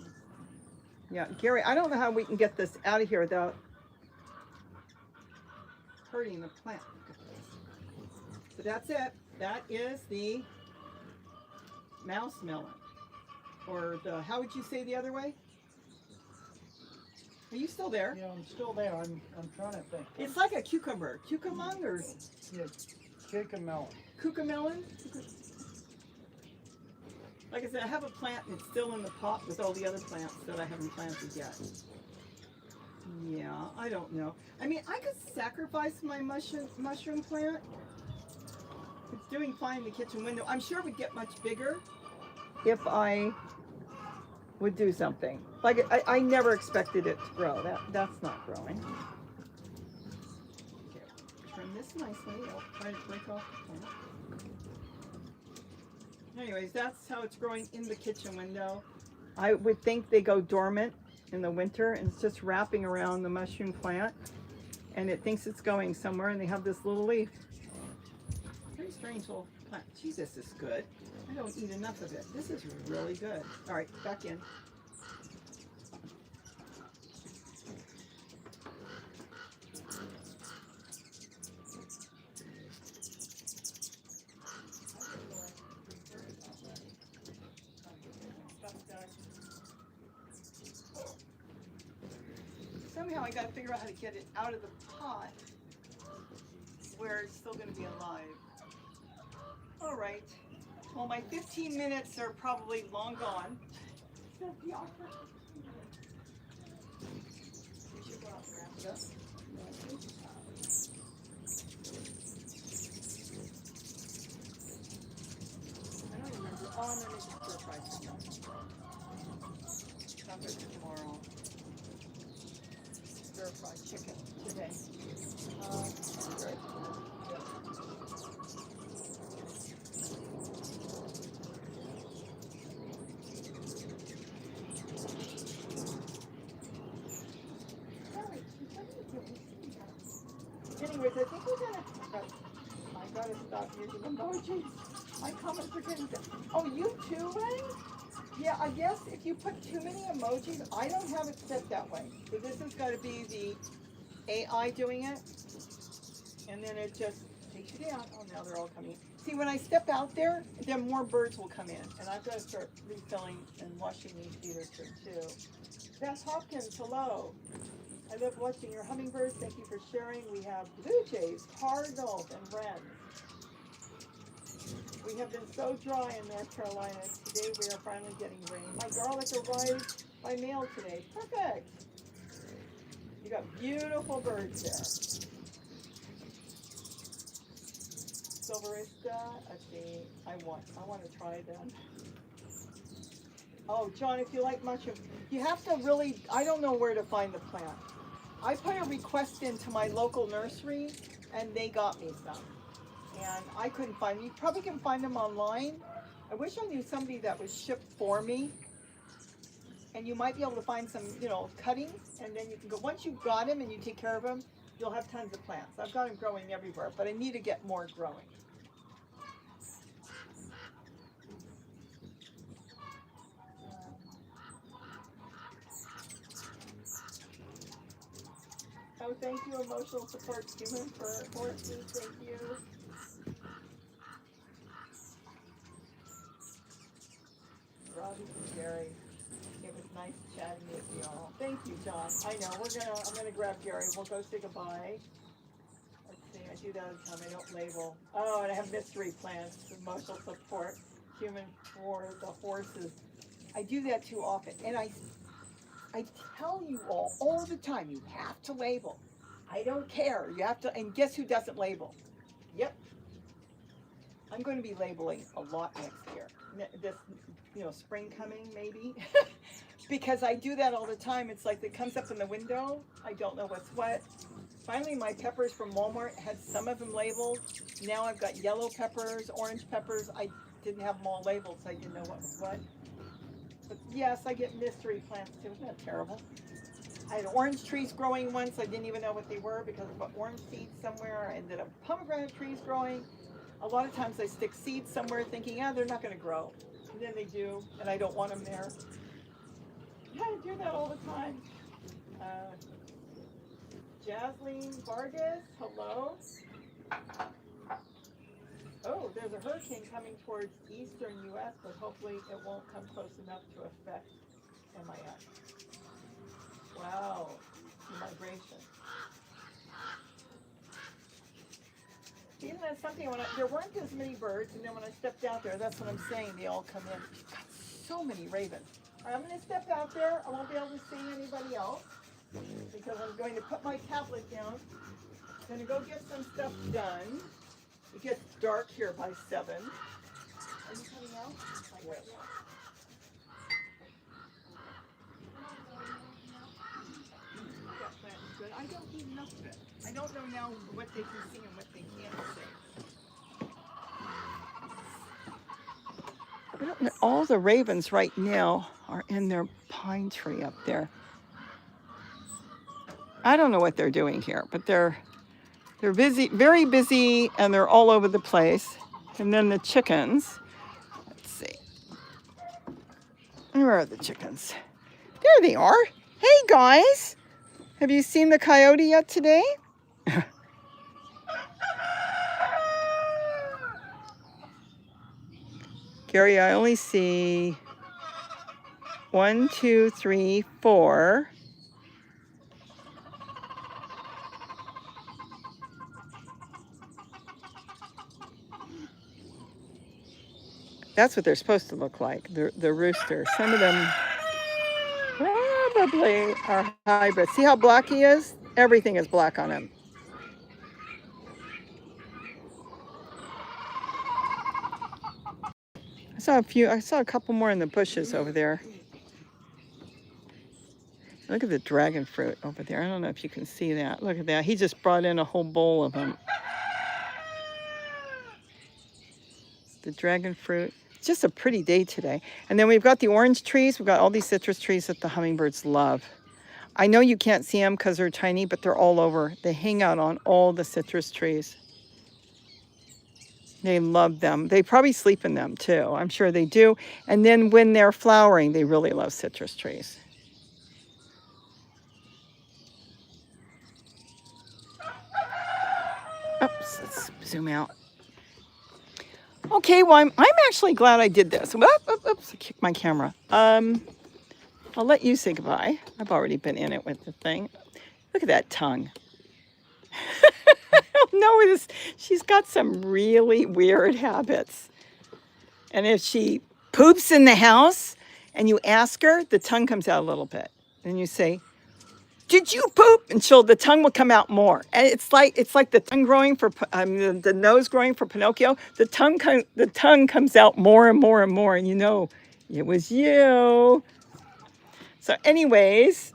Yeah, Gary, I don't know how we can get this out of here without hurting the plant. So that's it. That is the mouse melon. Or the, how would you say the other way? Are you still there? Yeah, I'm still there. I'm trying to think. It's like a cucumber. Cucumber or Yeah, cucamelon. cucamelon? Like I said, I have a plant that's still in the pot with all the other plants that I haven't planted yet. Yeah, I don't know. I mean, I could sacrifice my mushroom plant. It's doing fine in the kitchen window. I'm sure it would get much bigger if I would do something. Like I never expected it to grow. That's not growing. Okay, trim this nicely. I'll try to break off the plant. Anyways, that's how it's growing in the kitchen window. I would think they go dormant in the winter, and it's just wrapping around the mushroom plant, and it thinks it's going somewhere, and they have this little leaf. Very strange little plant. Geez, this is good. I don't eat enough of it. This is really good. All right, back in. Somehow I got to figure out how to get it out of the pot where it's still going to be alive. All right. Well, my 15 minutes are probably long gone. We should go out and wrap it up. I don't remember. Oh, I'm going to just stir fry some. Chop it tomorrow. Stir-fried chicken today. Good. Anyways, I think we're gonna. I gotta stop using emojis. My comments are getting. Oh, you too, Ray? Yeah, I guess if you put too many emojis, I don't have it set that way. So this has got to be the AI doing it. And then it just takes you down. Oh, now they're all coming in. See, when I step out there, then more birds will come in. And I've got to start refilling and washing these feeders too. Beth Hopkins, hello. I love watching your hummingbirds. Thank you for sharing. We have blue jays, cardinals, and wrens. We have been so dry in North Carolina. Today we are finally getting rain. My garlic arrived by mail today. Perfect. You got beautiful birds there. Silverista. Let's see. I want to try them. Oh, John, if you like mushroom, you have to really. I don't know where to find the plant. I put a request into my local nursery, and they got me some. And I couldn't find them. You probably can find them online. I wish I knew somebody that was shipped for me. And you might be able to find some, cuttings, and then you can go. Once you've got them and you take care of them, you'll have tons of plants. I've got them growing everywhere, but I need to get more growing. Oh, thank you, emotional support human for horses. Thank you. Robbie and Gary, it was nice chatting with you all. Thank you, John. I know I'm gonna grab Gary. We'll go say goodbye. Let's see, I do that all the time. I don't label. Oh, and I have mystery plants, emotional support. human for the horses. I do that too often. And I tell you all the time, you have to label. I don't care. You have to, and guess who doesn't label? Yep. I'm going to be labeling a lot next year. This, spring coming maybe. Because I do that all the time. It's like it comes up in the window. I don't know what's what. Finally, my peppers from Walmart had some of them labeled. Now I've got yellow peppers, orange peppers. I didn't have them all labeled, so I didn't know what was what. But yes, I get mystery plants too. Isn't that terrible? I had orange trees growing once. I didn't even know what they were because I put orange seeds somewhere. I ended up pomegranate trees growing. A lot of times I stick seeds somewhere thinking, they're not going to grow. And then they do, and I don't want them there. Yeah, I do that all the time. Jasleen Vargas, hello. Oh, there's a hurricane coming towards eastern U.S., but hopefully it won't come close enough to affect MIS. Wow, migration. Even that's something, there weren't as many birds, and then when I stepped out there, that's what I'm saying, they all come in. We've got so many ravens. All right, I'm going to step out there. I won't be able to see anybody else because I'm going to put my tablet down. I'm going to go get some stuff done. It gets dark here by 7. Are you coming out? Yes. I don't need enough of it. I don't know now what they can see and what they can't see. All the ravens right now are in their pine tree up there. I don't know what they're doing here, but they're busy, very busy, and they're all over the place. And then the chickens, let's see. Where are the chickens? There they are. Hey guys, have you seen the coyote yet today? Gary, I only see 1, 2, 3, 4. That's what they're supposed to look like, the rooster. Some of them probably are hybrid. See how black he is? Everything is black on him. I saw a couple more in the bushes over there. Look at the dragon fruit over there. I don't know if you can see that. Look at that. He just brought in a whole bowl of them. The dragon fruit. It's just a pretty day today. And then we've got the orange trees. We've got all these citrus trees that the hummingbirds love. I know you can't see them because they're tiny, but they're all over. They hang out on all the citrus trees. They love them. They probably sleep in them too. I'm sure they do. And then when they're flowering, they really love citrus trees. Oops, let's zoom out. Okay, well, I'm actually glad I did this. Oops, I kicked my camera. I'll let you say goodbye. I've already been in it with the thing. Look at that tongue. No, she's got some really weird habits. And if she poops in the house and you ask her, the tongue comes out a little bit. And you say, "Did you poop?" And the tongue will come out more. And it's like the tongue growing for the nose growing for Pinocchio. The tongue comes out more and more and more, and you know it was you. So, anyways,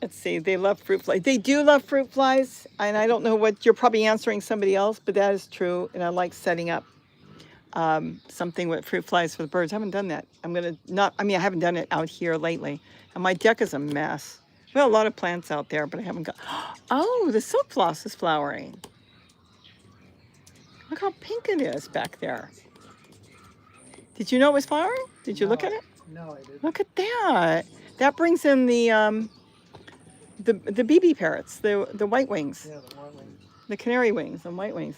let's see. They love fruit flies. They do love fruit flies, and I don't know what you're probably answering somebody else, but that is true. And I like setting up something with fruit flies for the birds. I haven't done that. I haven't done it out here lately, and my deck is a mess. Well, a lot of plants out there, but I haven't got... Oh, the silk floss is flowering. Look how pink it is back there. Did you know it was flowering? Did you look at it? No, I didn't. Look at that. That brings in the BB parrots, the white wings. Yeah, the white wings. The canary wings and white wings.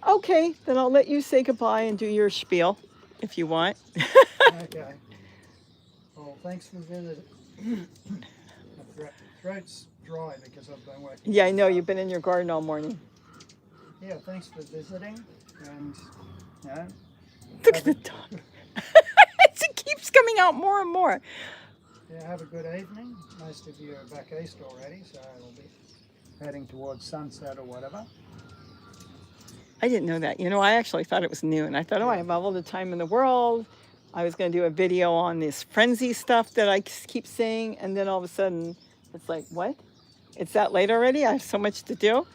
Okay, then I'll let you say goodbye and do your spiel if you want. Okay. Well, thanks for visiting. My throat's dry because I've been working. Yeah, I know. You've been in your garden all morning. Yeah, thanks for visiting. And, Look at the dog. coming out more and more. Yeah, have a good evening. Most of you are back east already, so we'll be heading towards sunset or whatever. I didn't know that. You know, I actually thought it was noon. I thought, oh, I have all the time in the world. I was going to do a video on this frenzy stuff that I keep saying, and then all of a sudden, it's like, what? It's that late already? I have so much to do.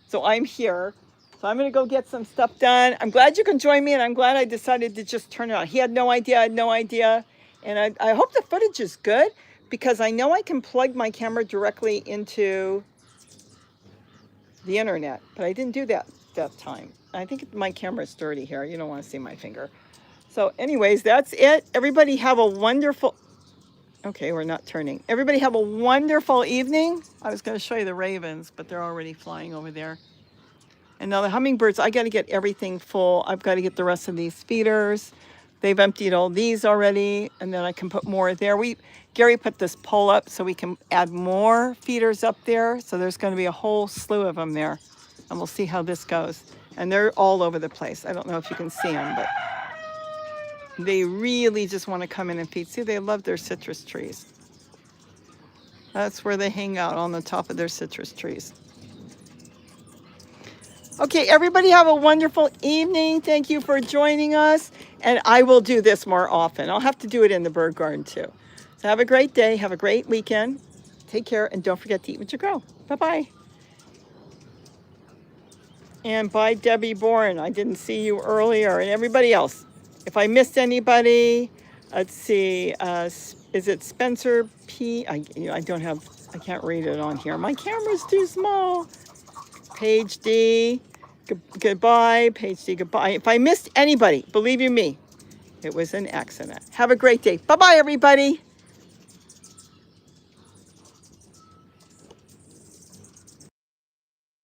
So I'm here. So I'm going to go get some stuff done. I'm glad you can join me, and I'm glad I decided to just turn it on. He had no idea. I had no idea. And I hope the footage is good, because I know I can plug my camera directly into the internet, but I didn't do that time. I think my camera's dirty here. You don't want to see my finger. So anyways, that's it. Everybody have a wonderful... Okay, we're not turning. Everybody have a wonderful evening. I was going to show you the ravens, but they're already flying over there. And now the hummingbirds, I got to get everything full. I've got to get the rest of these feeders. They've emptied all these already, and then I can put more there. Gary put this pole up so we can add more feeders up there. So there's going to be a whole slew of them there, and we'll see how this goes. And they're all over the place. I don't know if you can see them, but they really just want to come in and feed. See, they love their citrus trees. That's where they hang out, on the top of their citrus trees. Okay, everybody have a wonderful evening. Thank you for joining us. And I will do this more often. I'll have to do it in the bird garden too. So have a great day. Have a great weekend. Take care, and don't forget to eat what you grow. Bye-bye. And bye, Debbie Bourne. I didn't see you earlier, and everybody else. If I missed anybody, let's see. Is it Spencer P? I can't read it on here. My camera's too small. Paige D. Goodbye. Paige D. Goodbye. If I missed anybody, believe you me, it was an accident. Have a great day. Bye-bye, everybody.